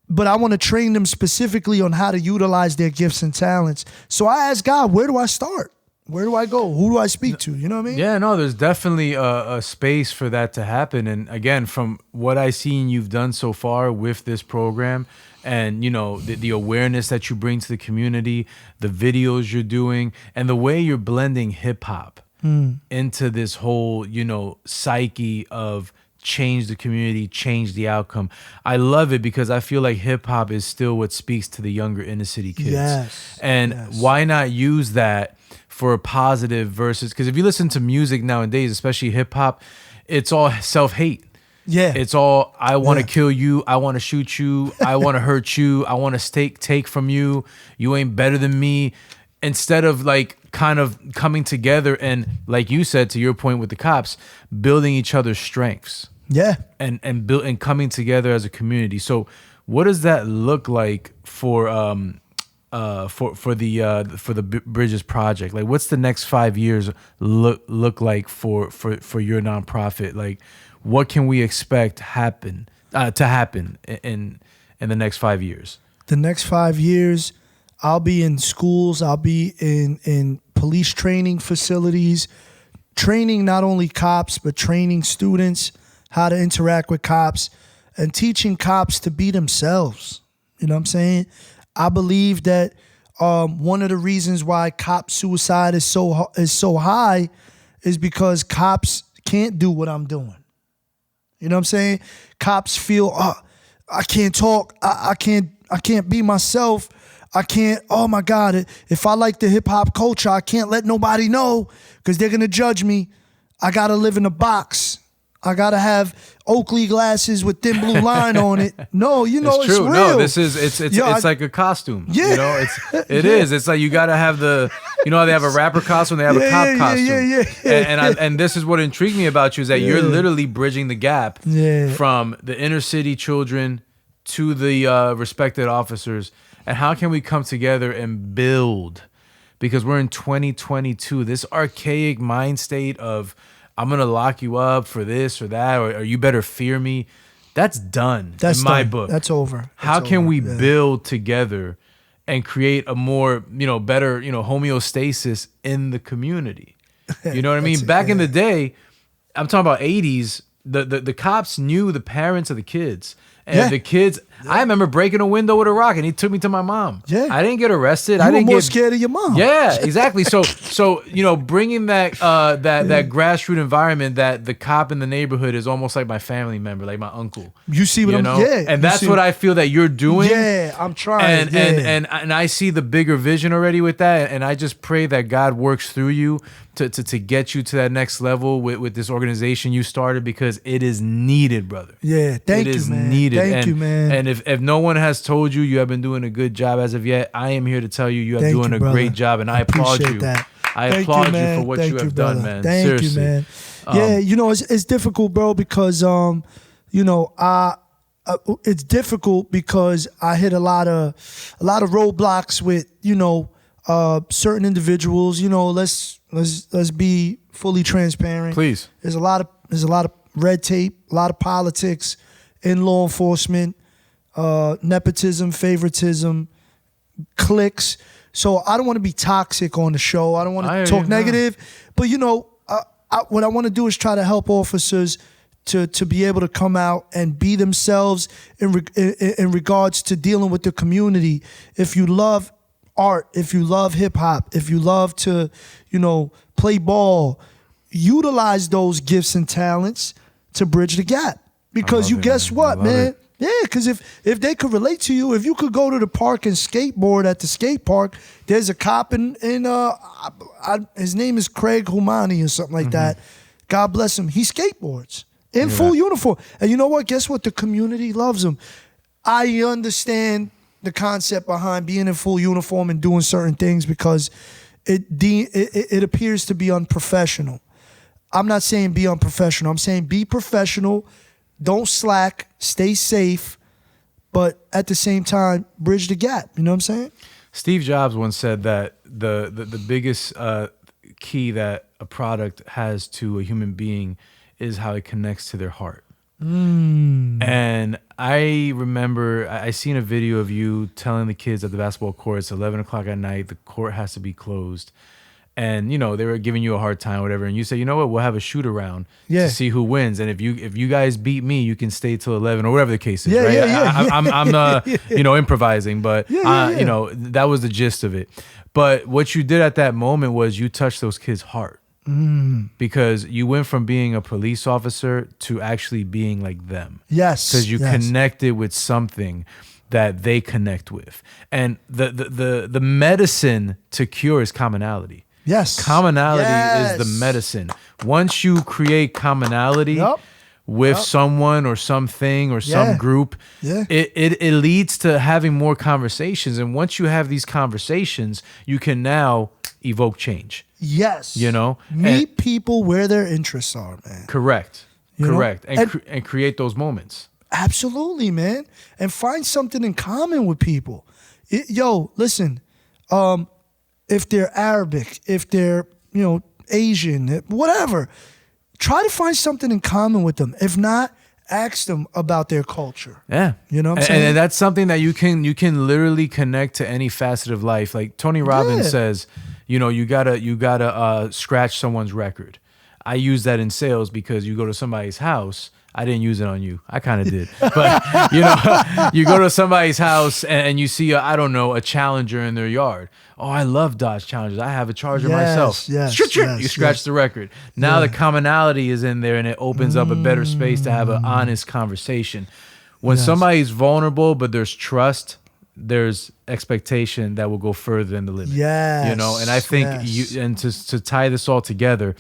but I want to train them specifically on how to utilize their gifts and talents. So I ask God, where do I start? Where do I go? Who do I speak to? You know what I mean? Yeah, no, there's definitely a space for that to happen. And again, from what I've seen you've done so far with this program and, the awareness that you bring to the community, the videos you're doing, and the way you're blending hip hop into this whole, psyche of change the community, change the outcome. I love it because I feel like hip hop is still what speaks to the younger inner city kids. Yes. And why not use that for a positive versus, because if you listen to music nowadays, especially hip hop, it's all self-hate. Yeah. It's all, I want to kill you, I want to shoot you, I want to hurt you, I want to take from you, you ain't better than me. Instead of kind of coming together and, like you said, to your point with the cops, building each other's strengths. Yeah. And coming together as a community. So what does that look like for the Bridges Project? Like, what's the next 5 years look like for your nonprofit? Like, what can we expect to happen in the next 5 years? The next 5 years, I'll be in schools. I'll be in police training facilities, training not only cops but training students how to interact with cops and teaching cops to be themselves. You know what I'm saying? I believe that one of the reasons why cop suicide is so high is because cops can't do what I'm doing. You know what I'm saying? Cops feel, I can't talk, I can't be myself. I can't, oh my God, if I like the hip hop culture, I can't let nobody know because they're gonna judge me. I gotta live in a box. I gotta have Oakley glasses with thin blue line on it. No, it's true. Real. No, it's like a costume. Yeah. It is. It's like you gotta have how they have a rapper costume, they have a cop costume. Yeah. And this is what intrigued me about you is that you're literally bridging the gap from the inner city children to the respected officers. And how can we come together and build? Because we're in 2022, this archaic mind state of I'm gonna lock you up for this or that, or you better fear me. That's done in my book. That's over. How can we build together and create a more, better, homeostasis in the community? You know what I mean? Back in the day, I'm talking about 80s, the cops knew the parents of the kids. And the kids, I remember breaking a window with a rock, and he took me to my mom. Yeah, I didn't get arrested. I didn't get scared of your mom. Yeah, exactly. So bringing that that grassroots environment, that the cop in the neighborhood is almost like my family member, like my uncle. You see what and that's what I feel that you're doing. Yeah, I'm trying. And I see the bigger vision already with that, and I just pray that God works through you to get you to that next level with this organization you started, because it is needed, brother. Yeah, thank you, man. It is needed. Thank you, man. And if no one has told you have been doing a good job as of yet, I am here to tell you have doing a great job, and I applaud you. I applaud you for what you have done, man. Thank you, man. It's difficult, bro, because it's difficult because I hit a lot of roadblocks with certain individuals. Let's be fully transparent. Please. There's a lot of red tape, a lot of politics in law enforcement, nepotism, favoritism, cliques. So I don't want to be toxic on the show. I don't want to talk negative. But what I want to do is try to help officers to be able to come out and be themselves in regards to dealing with the community. If you love art, if you love hip hop, if you love to, play ball, utilize those gifts and talents to bridge the gap. Because guess what, man? Yeah, because if they could relate to you, if you could go to the park and skateboard at the skate park, there's a cop in his name is Craig Humani or something like that. God bless him. He skateboards in full uniform. And you know what? Guess what? The community loves him. I understand the concept behind being in full uniform and doing certain things because it appears to be unprofessional. I'm not saying be unprofessional. I'm saying be professional. Don't slack. Stay safe. But at the same time, bridge the gap. You know what I'm saying? Steve Jobs once said that the biggest key that a product has to a human being is how it connects to their heart. And I remember I seen a video of you telling the kids at the basketball court, it's 11 o'clock at night, the court has to be closed. And, they were giving you a hard time or whatever. And you said, you know what, we'll have a shoot around to see who wins. And if you guys beat me, you can stay till 11 or whatever the case is, right? I'm improvising, but, that was the gist of it. But what you did at that moment was you touched those kids' heart. Because you went from being a police officer to actually being like them. Yes. Because you connected with something that they connect with. And the medicine to cure is commonality. Yes. Commonality is the medicine. Once you create commonality with someone or something or some group, it leads to having more conversations. And once you have these conversations, you can now evoke change. Yes. Meet people where their interests are, man. Correct. And create those moments. Absolutely, man. And find something in common with people. Listen, if they're Arabic, if they're, Asian, whatever, try to find something in common with them. If not, ask them about their culture. Yeah. You know what I'm saying? And that's something that you can literally connect to any facet of life. Like Tony Robbins says, you gotta scratch someone's record. I use that in sales because you go to somebody's house. I didn't use it on you. I kind of did. But, you go to somebody's house and you see, a Challenger in their yard. Oh, I love Dodge Challengers. I have a Charger myself. You scratch the record. Now the commonality is in there and it opens up a better space to have an honest conversation. When somebody's vulnerable, but there's trust, there's expectation that will go further than the limit. Yes. And I think to tie this all together,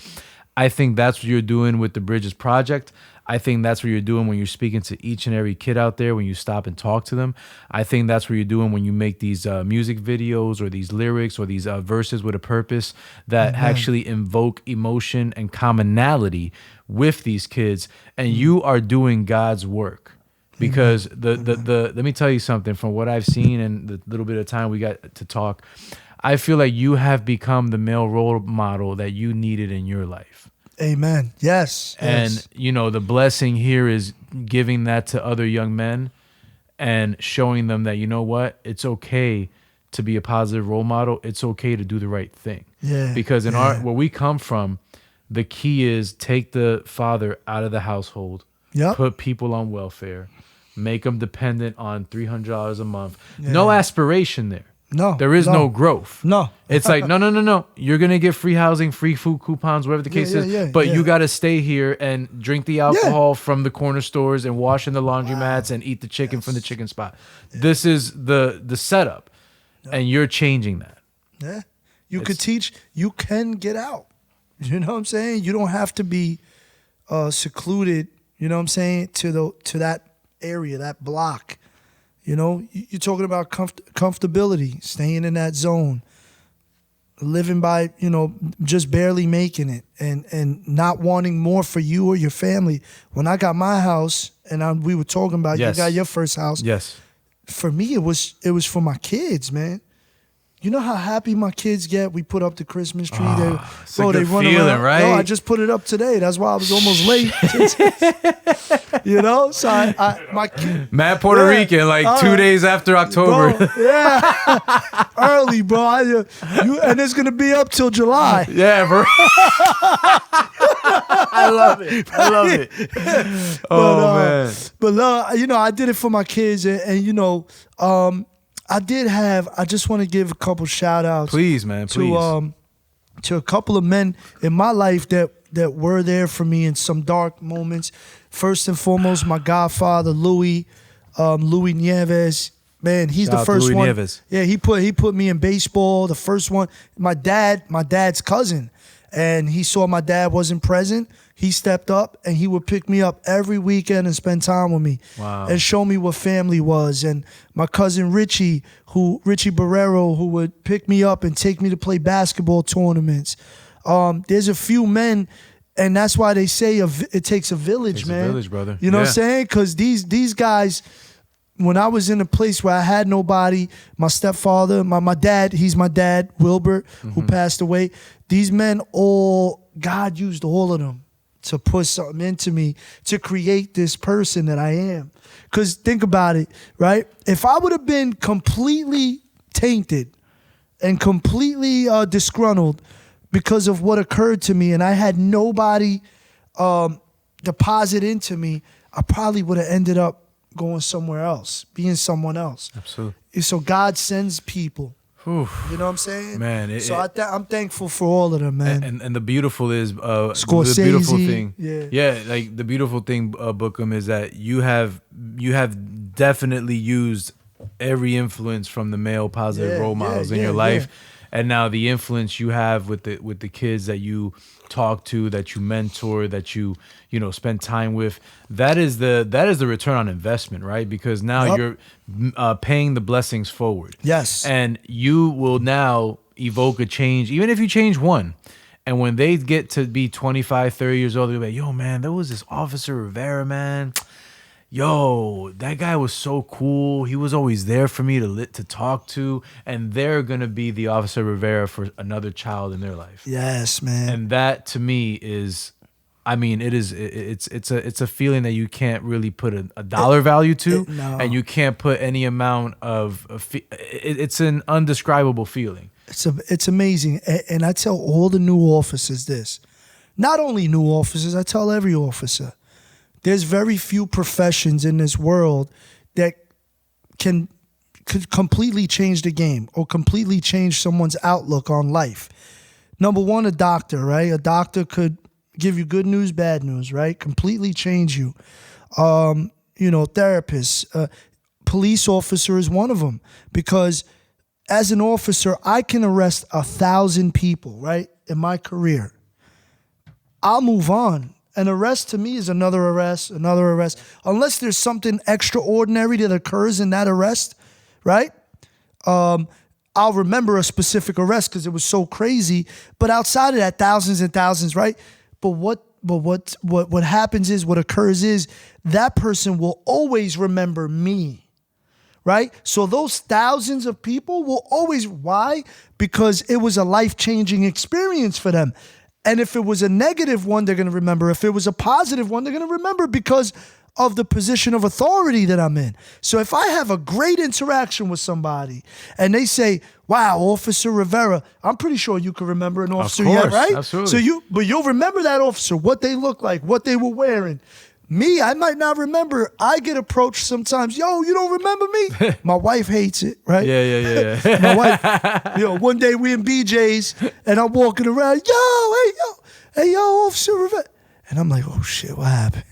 I think that's what you're doing with the Bridges Project. I think that's what you're doing when you're speaking to each and every kid out there, when you stop and talk to them. I think that's what you're doing when you make these music videos or these lyrics or these verses with a purpose that actually invoke emotion and commonality with these kids. And you are doing God's work. Because let me tell you something, from what I've seen and the little bit of time we got to talk, I feel like you have become the male role model that you needed in your life. Amen. Yes. And, yes. you know, the blessing here is giving that to other young men and showing them that, you know what, it's okay to be a positive role model. It's okay to do the right thing. Yeah. Because in yeah. where we come from, the key is take the father out of the household, Yep. put people on welfare, make them dependent on $300 a month. Yeah. No aspiration there. No. There is no growth. No. It's like, no. You're going to get free housing, free food coupons, whatever the case is. But you got to stay here and drink the alcohol from the corner stores and wash in the laundromats and eat the chicken from the chicken spot. This is the setup. And you're changing that. Yeah. You could teach, you can get out. You know what I'm saying? You don't have to be secluded, you know what I'm saying, to that area, that block. You know, you're talking about comfortability, staying in that zone, living by, you know, just barely making it and not wanting more for you or your family. When I got my house and we were talking about you got your first house. Yes. For me, it was for my kids, man. You know how happy my kids get? We put up the Christmas tree. They run feeling, around. right? No, I just put it up today. That's why I was almost late. You know, so my kid, Mad Puerto Rican, like 2 days after October. bro, early, bro. And it's gonna be up till July. Yeah, bro. I love it. Man. But you know, I did it for my kids, and you know, I just want to give a couple shout outs. Please, man, please. To a couple of men in my life that were there for me in some dark moments. First and foremost, my godfather, Louis Nieves. Man, he's Shout the out to first Louis one. Nieves. Yeah, he put me in baseball, the first one. My dad's cousin. And he saw my dad wasn't present. He stepped up and he would pick me up every weekend and spend time with me. Wow. And show me what family was. And my cousin Richie Barrero, who would pick me up and take me to play basketball tournaments. There's a few men, and that's why they say it takes a village, man. A village, brother. You know what I'm saying? Because these guys, when I was in a place where I had nobody, my stepfather, my dad, he's my dad, Wilbert, who passed away. These men God used all of them to put something into me to create this person that I am. Because think about it, right? If I would have been completely tainted and completely disgruntled because of what occurred to me and I had nobody deposit into me, I probably would have ended up going somewhere else, being someone else. Absolutely. So God sends people. Oof. You know what I'm saying? Man, I'm thankful for all of them, man. And the beautiful is Scorsese, the beautiful thing. Yeah. Like the beautiful thing, Bookem, is that you have definitely used every influence from the male positive role models in your life. And now the influence you have with the kids that you talk to, that you mentor, that you spend time with, that is the return on investment, right? Because now you're paying the blessings forward. Yes. And you will now evoke a change, even if you change one. And when they get to be 25, 30 years old, they'll be like, yo, man, there was this Officer Rivera, man. Yo, that guy was so cool. He was always there for me to talk to, and they're gonna be the Officer Rivera for another child in their life. Yes, man. And that to me is, I mean, it's a feeling that you can't really put a dollar value to, no. and you can't put any amount of. It's an undescribable feeling. It's amazing, and I tell all the new officers this. Not only new officers, I tell every officer. There's very few professions in this world that could completely change the game or completely change someone's outlook on life. Number one, a doctor, right? A doctor could give you good news, bad news, right? Completely change you. Therapists, police officer is one of them, because as an officer, I can arrest 1,000 people, right? In my career. I'll move on. An arrest to me is another arrest. Unless there's something extraordinary that occurs in that arrest, right? I'll remember a specific arrest because it was so crazy. But outside of that, thousands and thousands, right? But what happens is, what occurs is, that person will always remember me, right? So those thousands of people will always, why? Because it was a life-changing experience for them. And if it was a negative one, they're going to remember. If it was a positive one, they're going to remember because of the position of authority that I'm in. So if I have a great interaction with somebody and they say, wow, Officer Rivera, I'm pretty sure you can remember an officer yet, right? Absolutely. But you'll remember that officer, what they look like, what they were wearing. Me, I might not remember. I get approached sometimes. Yo, you don't remember me? My wife hates it, right? Yeah. My wife, one day we in BJ's and I'm walking around. Hey, yo, Officer Rivera. And I'm like, oh shit, what happened?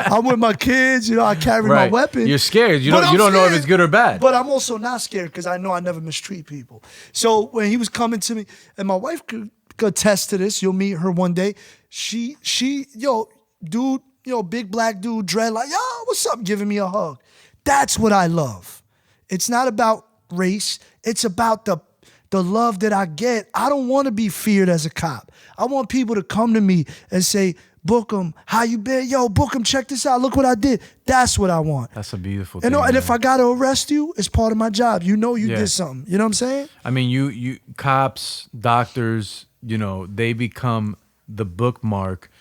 I'm with my kids, I carry my weapon. You're scared. You don't know if it's good or bad. But I'm also not scared because I know I never mistreat people. So when he was coming to me, and my wife could attest to this, you'll meet her one day. She, dude, big black dude, dread, like, yo, what's up? Giving me a hug. That's what I love. It's not about race. It's about the love that I get. I don't want to be feared as a cop. I want people to come to me and say, Bookem, how you been? Yo, Bookem, check this out. Look what I did. That's what I want. That's a beautiful thing. And if I got to arrest you, it's part of my job. You did something. You know what I'm saying? I mean, you cops, doctors, they become the bookmark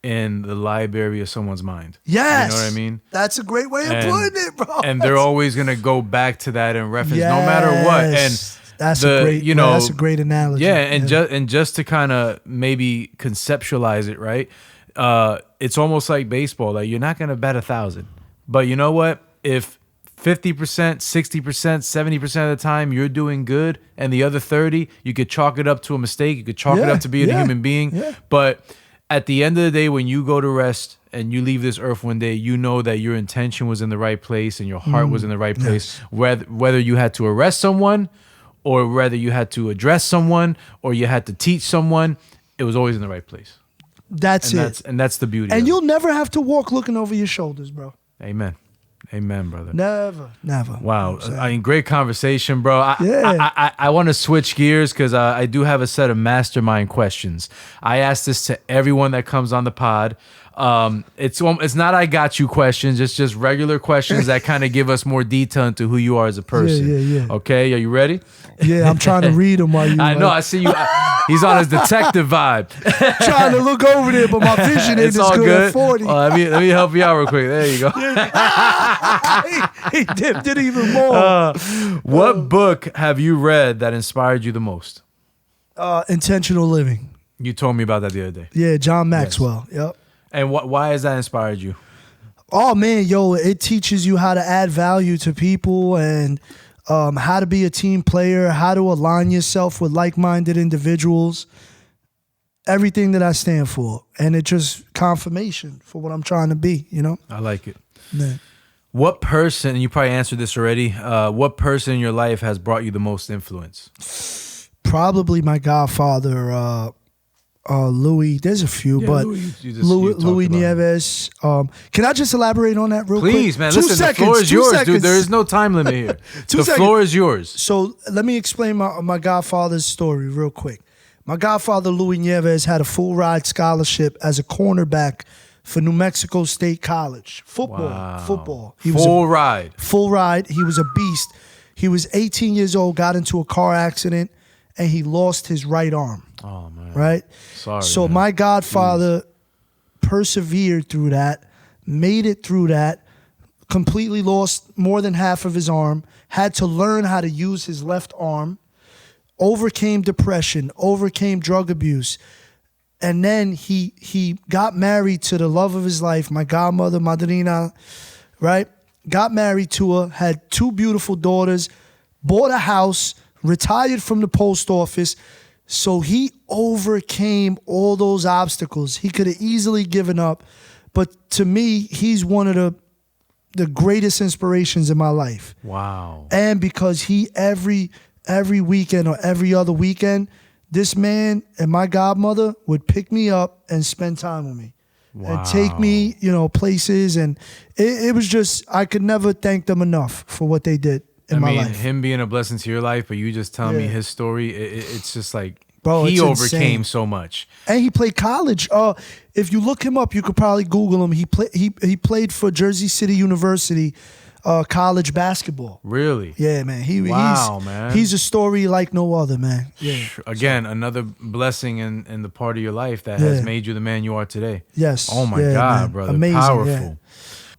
in the library of someone's mind. Yes. You know what I mean? That's a great way of putting it, bro. And they're always going to go back to that in reference no matter what. And that's a great analogy. Yeah, and just to kind of maybe conceptualize it, right? It's almost like baseball. Like, you're not going to bat 1,000. But you know what? If 50%, 60%, 70% of the time you're doing good, and the other 30, you could chalk it up to a mistake. You could chalk it up to being a human being. Yeah. But at the end of the day, when you go to rest and you leave this earth one day, you know that your intention was in the right place and your heart was in the right place. Whether you had to arrest someone, or whether you had to address someone, or you had to teach someone, it was always in the right place. That's the beauty. And you'll never have to walk looking over your shoulders, bro. Amen, brother. Never. Wow, great conversation, bro. I want to switch gears because I do have a set of mastermind questions. I ask this to everyone that comes on the pod. It's not I got you questions. It's just regular questions that kind of give us more detail into who you are as a person. Yeah. Okay, are you ready? Yeah, I'm trying to read them while you. I know. I see you. He's on his detective vibe. Trying to look over there, but my vision ain't as good at 40. Let me help you out real quick. There you go. He dipped it even more. What book have you read that inspired you the most? Intentional Living. You told me about that the other day. Yeah, John Maxwell. Yes. Yep. And why has that inspired you? Oh man, it teaches you how to add value to people and how to be a team player, how to align yourself with like-minded individuals, everything that I stand for. And it's just confirmation for what I'm trying to be, I like it. Yeah. What person, and you probably answered this already, what person in your life has brought you the most influence? Probably my godfather, Louis. There's a few, but Louis Nieves. Can I just elaborate on that real quick? Please, man. Listen, the floor is yours, dude. There is no time limit here. The floor is yours. So let me explain my godfather's story real quick. My godfather, Louis Nieves, had a full ride scholarship as a cornerback for New Mexico State College. Football. Full ride. Full ride. He was a beast. He was 18 years old, got into a car accident, and he lost his right arm. Oh, man. Right? Sorry. So man. my godfather persevered through that, made it through that, completely lost more than half of his arm, had to learn how to use his left arm, overcame depression, overcame drug abuse, and then he got married to the love of his life, my godmother, Madrina, right? Got married to her, had 2 beautiful daughters, bought a house, retired from the post office. So he overcame all those obstacles. He could have easily given up. But to me, he's one of the greatest inspirations in my life. Wow. And because he every weekend or every other weekend, this man and my godmother would pick me up and spend time with me. Wow. And take me, places. And it was just, I could never thank them enough for what they did. I mean, him being a blessing to your life, but you just telling me his story, it's just like, bro, he overcame so much. And he played college. If you look him up, you could probably Google him. He played for Jersey City University college basketball. Really? Yeah, man. Wow, man. He's a story like no other, man. Yeah. Again, another blessing in the part of your life that has made you the man you are today. Yes. Oh my Yeah, God, man. brother. Amazing, Powerful. yeah.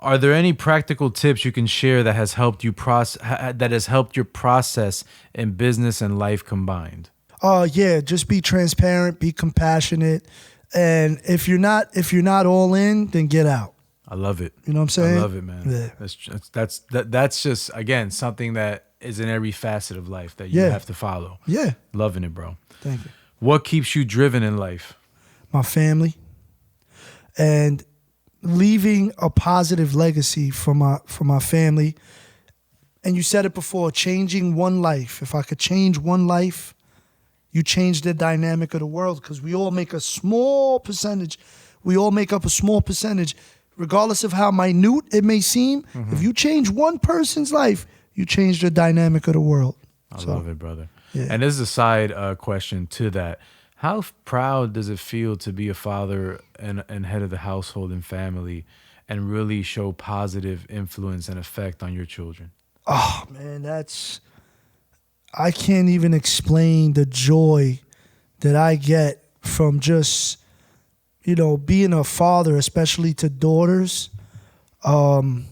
Are there any practical tips you can share that has helped you your process in business and life combined? Yeah, just be transparent, be compassionate, and if you're not all in, then get out. I love it. You know what I'm saying? I love it, man. Yeah. That's just, again, something that is in every facet of life that you have to follow. Yeah. Loving it, bro. Thank you. What keeps you driven in life? My family, and leaving a positive legacy for my family. And you said it before, changing one life. If I could change one life, you change the dynamic of the world, because we all make a small percentage. We all make up a small percentage, regardless of how minute it may seem. Mm-hmm. If you change one person's life, you change the dynamic of the world. I love it, brother. Yeah. And this is a side question to that. How proud does it feel to be a father and head of the household and family and really show positive influence and effect on your children? Oh, man, I can't even explain the joy that I get from just, being a father, especially to daughters. I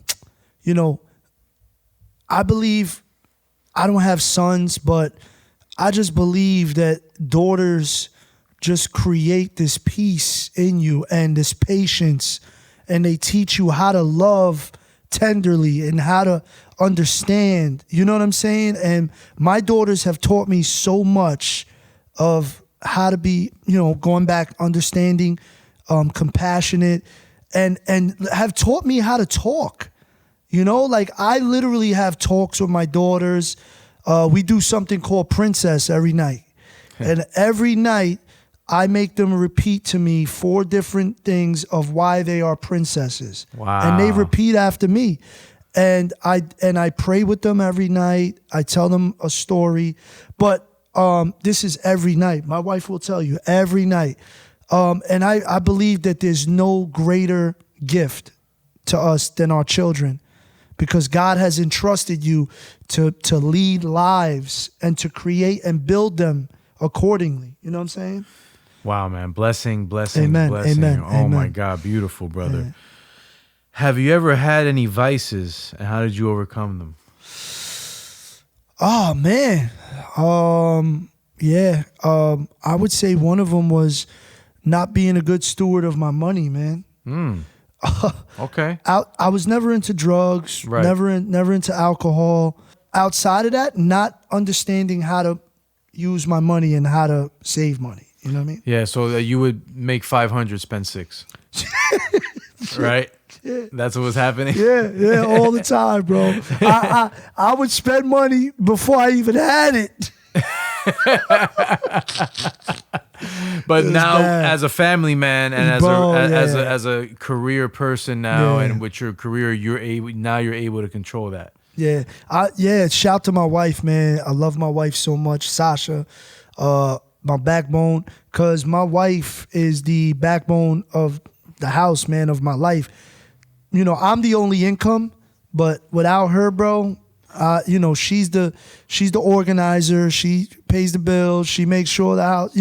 believe, I don't have sons, but I just believe that daughters just create this peace in you and this patience, and they teach you how to love tenderly and how to understand. You know what I'm saying? And my daughters have taught me so much of how to be, going back, understanding, compassionate, and have taught me how to talk. Like I literally have talks with my daughters. We do something called Princess every night. And every night I make them repeat to me 4 different things of why they are princesses. Wow. And they repeat after me. And I pray with them every night. I tell them a story. But this is every night. My wife will tell you every night. And I believe that there's no greater gift to us than our children, because God has entrusted you to lead lives and to create and build them accordingly. You know what I'm saying? Wow, man. Blessing, Amen, blessing. amen, Oh, my amen. God. Beautiful, brother. Yeah. Have you ever had any vices, and how did you overcome them? Oh, man. Yeah. I would say one of them was not being a good steward of my money, man. Okay. I was never into drugs, Right. never into alcohol. Outside of that, not understanding how to use my money and how to save money. You know what I mean? Yeah, so that you would make 500, spend 6. Right? Yeah. That's what was happening? Yeah, all the time, bro. I would spend money before I even had it. But was now, bad. as a family man and Bro, as a career person now, Yeah. and with your career, you're able to control that. Yeah. Shout to my wife, man. I love my wife so much, Sasha, my backbone, because my wife is the backbone of the house, man, of my life. I'm the only income, but without her, bro, she's the organizer. She pays the bills. She makes sure the house,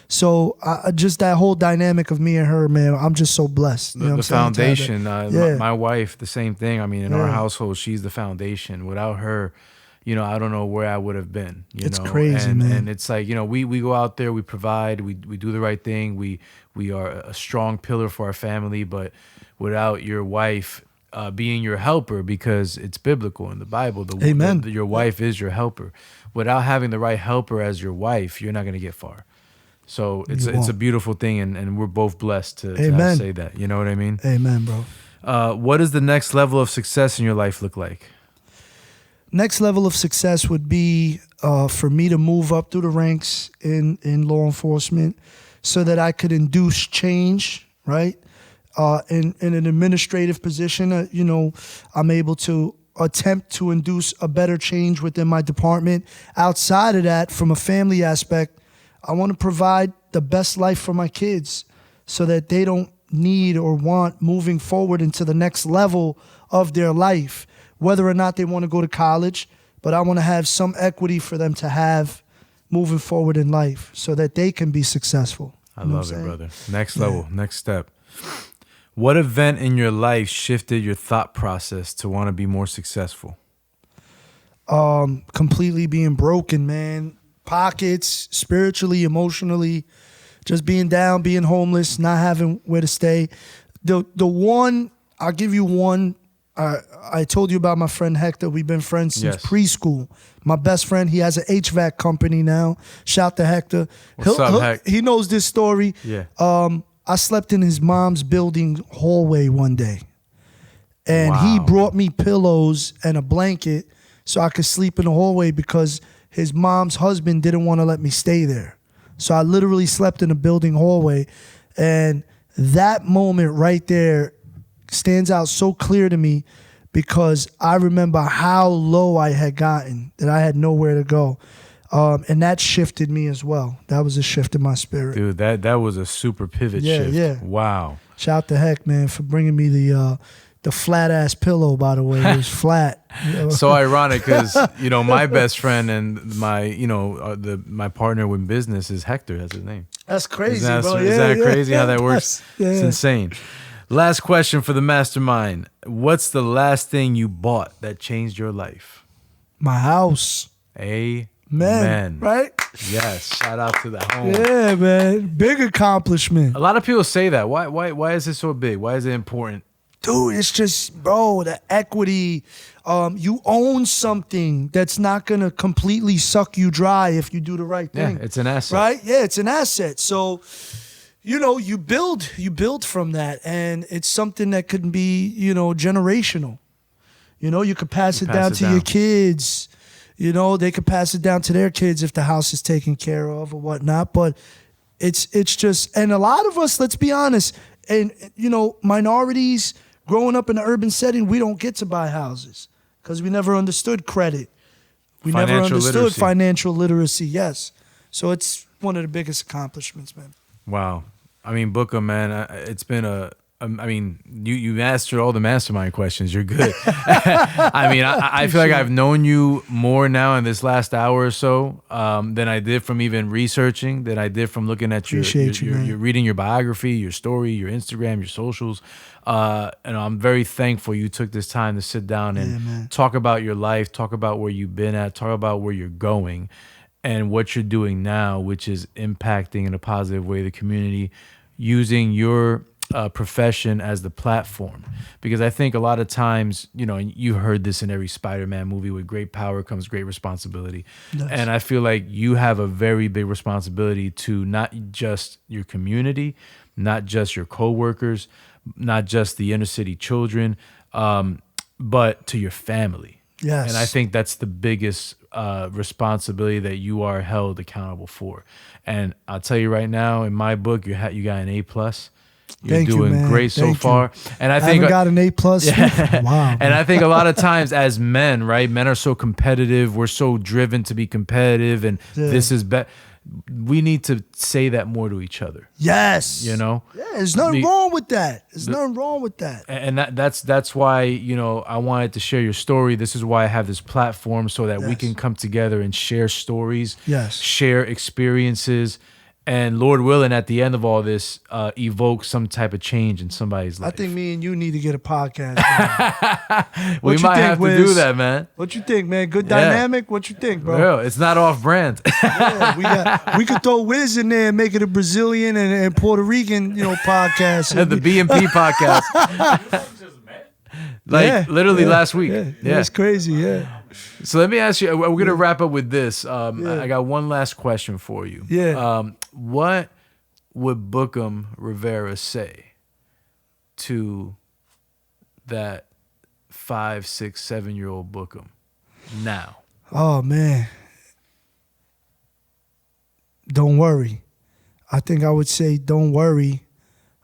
So just that whole dynamic of me and her, man, I'm just so blessed. You know The what I'm saying? foundation. Yeah. My wife, the same thing. I mean, in our household, she's the foundation. Without her, I don't know where I would have been. It's crazy, and, man. And it's like, we go out there, we provide, we do the right thing. We are a strong pillar for our family, but without your wife being your helper, because it's biblical in the Bible. Amen. Your wife is your helper. Without having the right helper as your wife, you're not going to get far. So it's a beautiful thing, and we're both blessed to say that. You know what I mean? Amen, bro. What does the next level of success in your life look like? Next level of success would be for me to move up through the ranks in law enforcement so that I could induce change, right? In an administrative position, I'm able to attempt to induce a better change within my department. Outside of that, from a family aspect, I want to provide the best life for my kids so that they don't need or want moving forward into the next level of their life, whether or not they want to go to college, but I want to have some equity for them to have moving forward in life so that they can be successful. I love it, brother. Next level, next step. What event in your life shifted your thought process to want to be more successful? Completely being broken, man. Pockets, spiritually, emotionally, just being down, being homeless, not having where to stay. The one, I'll give you one. I told you about my friend Hector. We've been friends since preschool. My best friend, he has an HVAC company now. Shout to Hector. What's up, Hec? He knows this story. Yeah. I slept in his mom's building hallway one day. And he Wow. brought me pillows and a blanket so I could sleep in the hallway because his mom's husband didn't want to let me stay there. So I literally slept in a building hallway. And that moment right there stands out so clear to me because I remember how low I had gotten, that I had nowhere to go. And that shifted me as well. That was a shift in my spirit. Dude, that was a super pivot shift. Yeah. Wow. Shout to Heck, man, for bringing me the flat ass pillow, by the way. It was flat. You know? So ironic because, my best friend and my, my partner in business is Hector. That's his name. That's crazy, Isn't that, bro. Isn't that crazy how that works? Yeah. It's insane. Last question for the mastermind. What's the last thing you bought that changed your life? My house. Amen. Right? Yes. Shout out to the home. Yeah, man. Big accomplishment. A lot of people say that. Why is it so big? Why is it important? Dude, it's just, bro, the equity. You own something that's not going to completely suck you dry if you do the right thing. Yeah, it's an asset. Right? Yeah, it's an asset. So, you build from that, and it's something that could be, generational. You could pass it down to your kids. They could pass it down to their kids if the house is taken care of or whatnot. But it's just, and a lot of us, let's be honest, and minorities growing up in an urban setting, we don't get to buy houses because we never understood credit. We never understood financial literacy. Yes, so it's one of the biggest accomplishments, man. Wow. I mean, Bookem, man, it's been you mastered all the mastermind questions. You're good. I feel like I've known you more now in this last hour or so than I did from even researching, than I did from looking at your reading your biography, your story, your Instagram, your socials. And I'm very thankful you took this time to sit down and talk about your life, talk about where you've been at, talk about where you're going, and what you're doing now, which is impacting in a positive way the community, using your profession as the platform. Because I think a lot of times, and you heard this in every Spider-Man movie, with great power comes great responsibility. Yes. And I feel like you have a very big responsibility to not just your community, not just your coworkers, not just the inner city children, but to your family. Yes. And I think that's the biggest responsibility that you are held accountable for. And I'll tell you right now, in my book, you got an A+. You're doing great so far. And I think haven't got an A+. Yeah. Wow. And I think a lot of times as men, right? Men are so competitive. We're so driven to be competitive, and this is better. We need to say that more to each other. Yes. Yeah, there's nothing wrong with that. There's nothing wrong with that. And that's why, I wanted to share your story. This is why I have this platform, so that we can come together and share stories, share experiences, and Lord willing, at the end of all this, evoke some type of change in somebody's life. I think me and you need to get a podcast. We might have to do that, man. What you think, man? Good dynamic? What you think, bro? Real. It's not off brand. We could throw Wiz in there and make it a Brazilian and Puerto Rican, podcast. The BMP podcast. Literally last week. Yeah, it's crazy, yeah. So let me ask you, we're going to wrap up with this. I got one last question for you. Yeah. What would Bookem Rivera say to that 5, 6, 7-year-old Bookem now? Oh, man. Don't worry. I think I would say don't worry.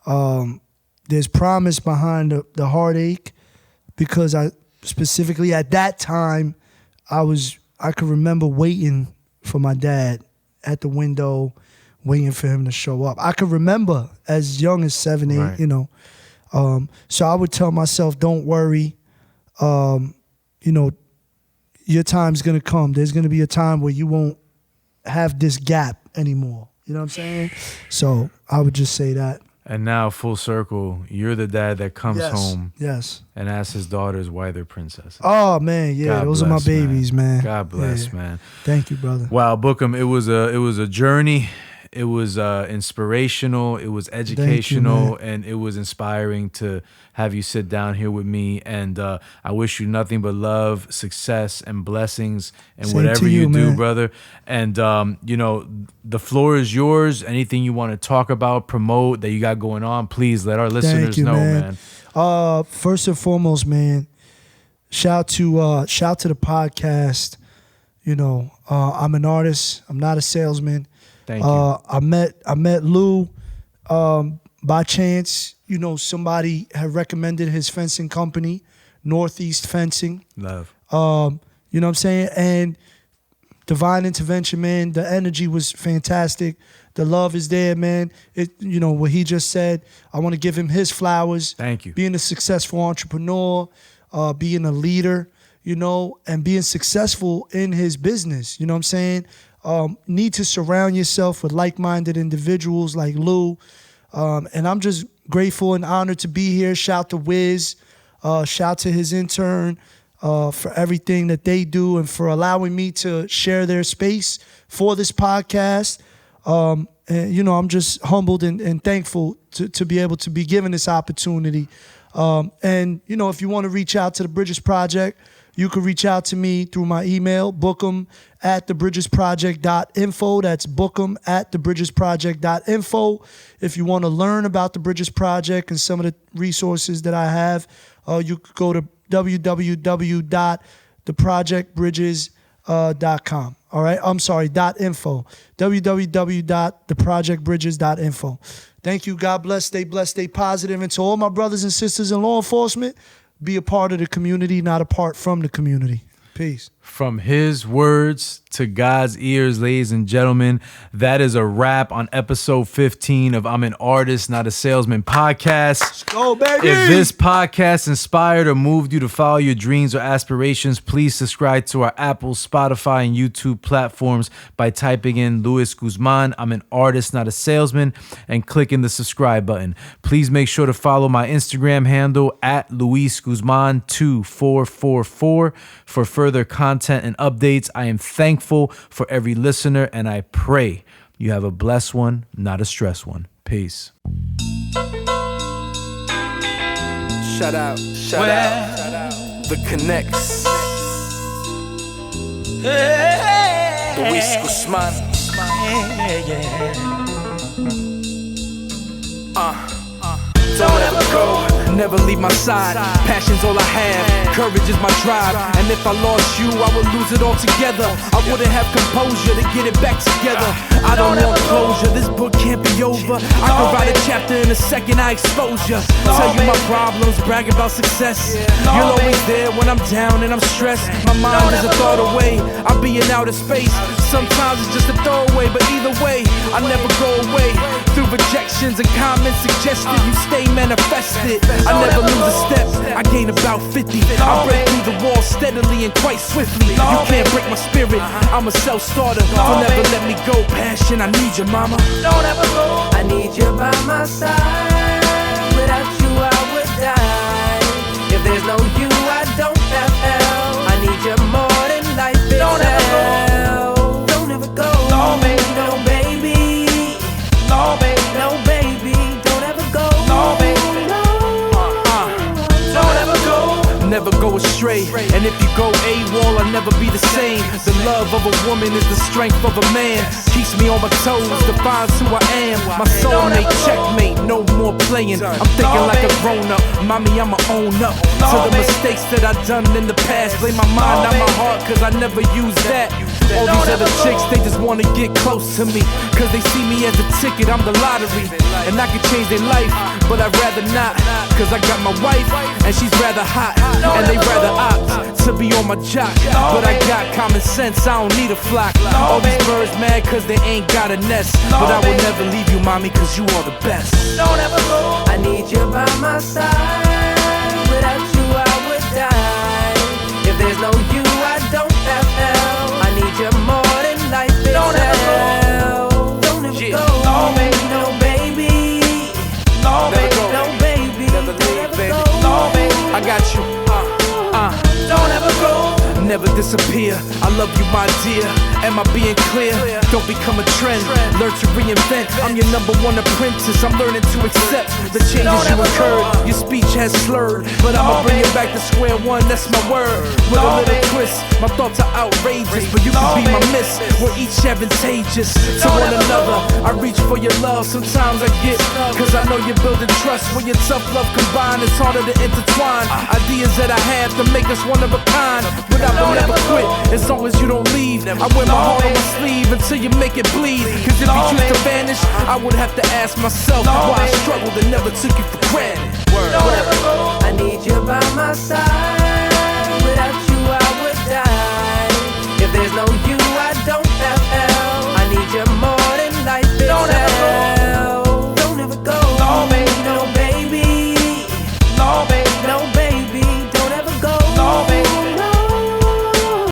There's promise behind the heartache, because I specifically at that time, I could remember waiting for my dad at the window, waiting for him to show up. I could remember as young as 7, 8, Right. So I would tell myself, don't worry. your time's gonna come. There's gonna be a time where you won't have this gap anymore. You know what I'm saying? So I would just say that. And now, full circle, you're the dad that comes home and asks his daughters why they're princesses. Oh man, yeah, those are my babies, man. God bless, man. Thank you, brother. Wow, Bookem, it was a journey. It was inspirational. It was educational, and it was inspiring to have you sit down here with me. And I wish you nothing but love, success, and blessings in whatever you do, brother. And the floor is yours. Anything you want to talk about, promote that you got going on, please let our listeners know, man. First and foremost, man, shout to the podcast. I'm an artist. I'm not a salesman. Thank you. I met Lou by chance. Somebody had recommended his fencing company, Northeast Fencing. Love. You know what I'm saying? And divine intervention, man. The energy was fantastic. The love is there, man. What he just said, I want to give him his flowers. Thank you. Being a successful entrepreneur, being a leader, and being successful in his business. You know what I'm saying? Need to surround yourself with like-minded individuals like Lou. And I'm just grateful and honored to be here. Shout to Wiz. Shout to his intern for everything that they do and for allowing me to share their space for this podcast. And, I'm just humbled and thankful to be able to be given this opportunity. And, if you want to reach out to the Bridges Project, you can reach out to me through my email, bookem@thebridgesproject.info. That's bookem@thebridgesproject.info. If you want to learn about the Bridges Project and some of the resources that I have, you could go to www.theprojectbridges.com. All right, I'm sorry, .info. www.theprojectbridges.info. Thank you. God bless. Stay blessed. Stay positive. And to all my brothers and sisters in law enforcement, be a part of the community, not apart from the community. Peace. From his words to God's ears, ladies and gentlemen, that is a wrap on episode 15 of I'm an Artist, Not a Salesman podcast. Let's go, baby. If this podcast inspired or moved you to follow your dreams or aspirations, please subscribe to our Apple, Spotify, and YouTube platforms by typing in Luis Guzman, I'm an Artist, Not a Salesman, and clicking the subscribe button. Please make sure to follow my Instagram handle at Luis Guzman 2444 for further content and updates. I am thankful for every listener, and I pray you have a blessed one, not a stressed one. Peace. Shout out. The Connects. Luis Guzman. Don't ever go, never leave my side. Passion's all I have, courage is my drive. And if I lost you, I would lose it all together. I wouldn't have composure to get it back together. I don't want closure, this book can't be over. I can write a chapter in a second, I expose you. Tell you my problems, brag about success. You're always there when I'm down and I'm stressed. My mind is a thought away, I'll be in outer space. Sometimes it's just a throwaway, but either way, I never go away. Through rejections and comments suggested, you stay manifested. I never lose a step, I gain about 50. I break through the wall steadily and quite swiftly. You can't break my spirit, I'm a self-starter. Don't ever let me go, passion, I need you, mama. Don't ever go, I need you by my side. Without you I would die. If there's no you, I don't have hell. I need you more than life itself. Don't ever go, no baby, no baby. No baby, no baby. Don't ever go, no baby, no. Don't ever go, never go astray. And if you go AWOL, I'll never be the same. The love of a woman is the strength of a man. Keeps me on my toes, defines who I am. My soulmate, checkmate, no more playing. I'm thinking like a grown-up, mommy, I'ma own up to the mistakes that I done in the past. Blame my mind, not my heart, cause I never used that. All these other chicks, they just wanna get close to me, cause they see me as a ticket, I'm the lottery. And I could change their life, but I'd rather not, cause I got my wife, and she's rather hot. And they rather opt to be on my jock, but I got common sense, I don't need a flock. All these birds mad cause they ain't got a nest, but I will never leave you, mommy, cause you are the best. Don't ever go, I need you by my side. Without you I would die. If there's there's no you, I don't have hell. I need you more than life itself. Don't ever go. Don't ever go. No, baby. No, baby. No, baby. No, baby. Never leave, baby. No, baby. I got you. Don't ever go. Never disappear. I love you, my dear. Am I being clear? Don't become a trend. Learn to reinvent. I'm your number one apprentice. I'm learning to accept the changes you incurred. Your speech has slurred, but I'ma bring you back to square one. That's my word. With a little twist. My thoughts are outrageous, but you can be my miss. We're each advantageous to one another. I reach for your love. Sometimes I get, cause I know you're building trust. When your tough love combined, it's harder to intertwine. Ideas that I have to make us one of a kind. But I will never quit as long as you don't leave. I wear my heart on my sleeve until you make it bleed. Cause if you choose to vanish, I would have to ask myself why I struggled and never took you for granted. I need you by my side.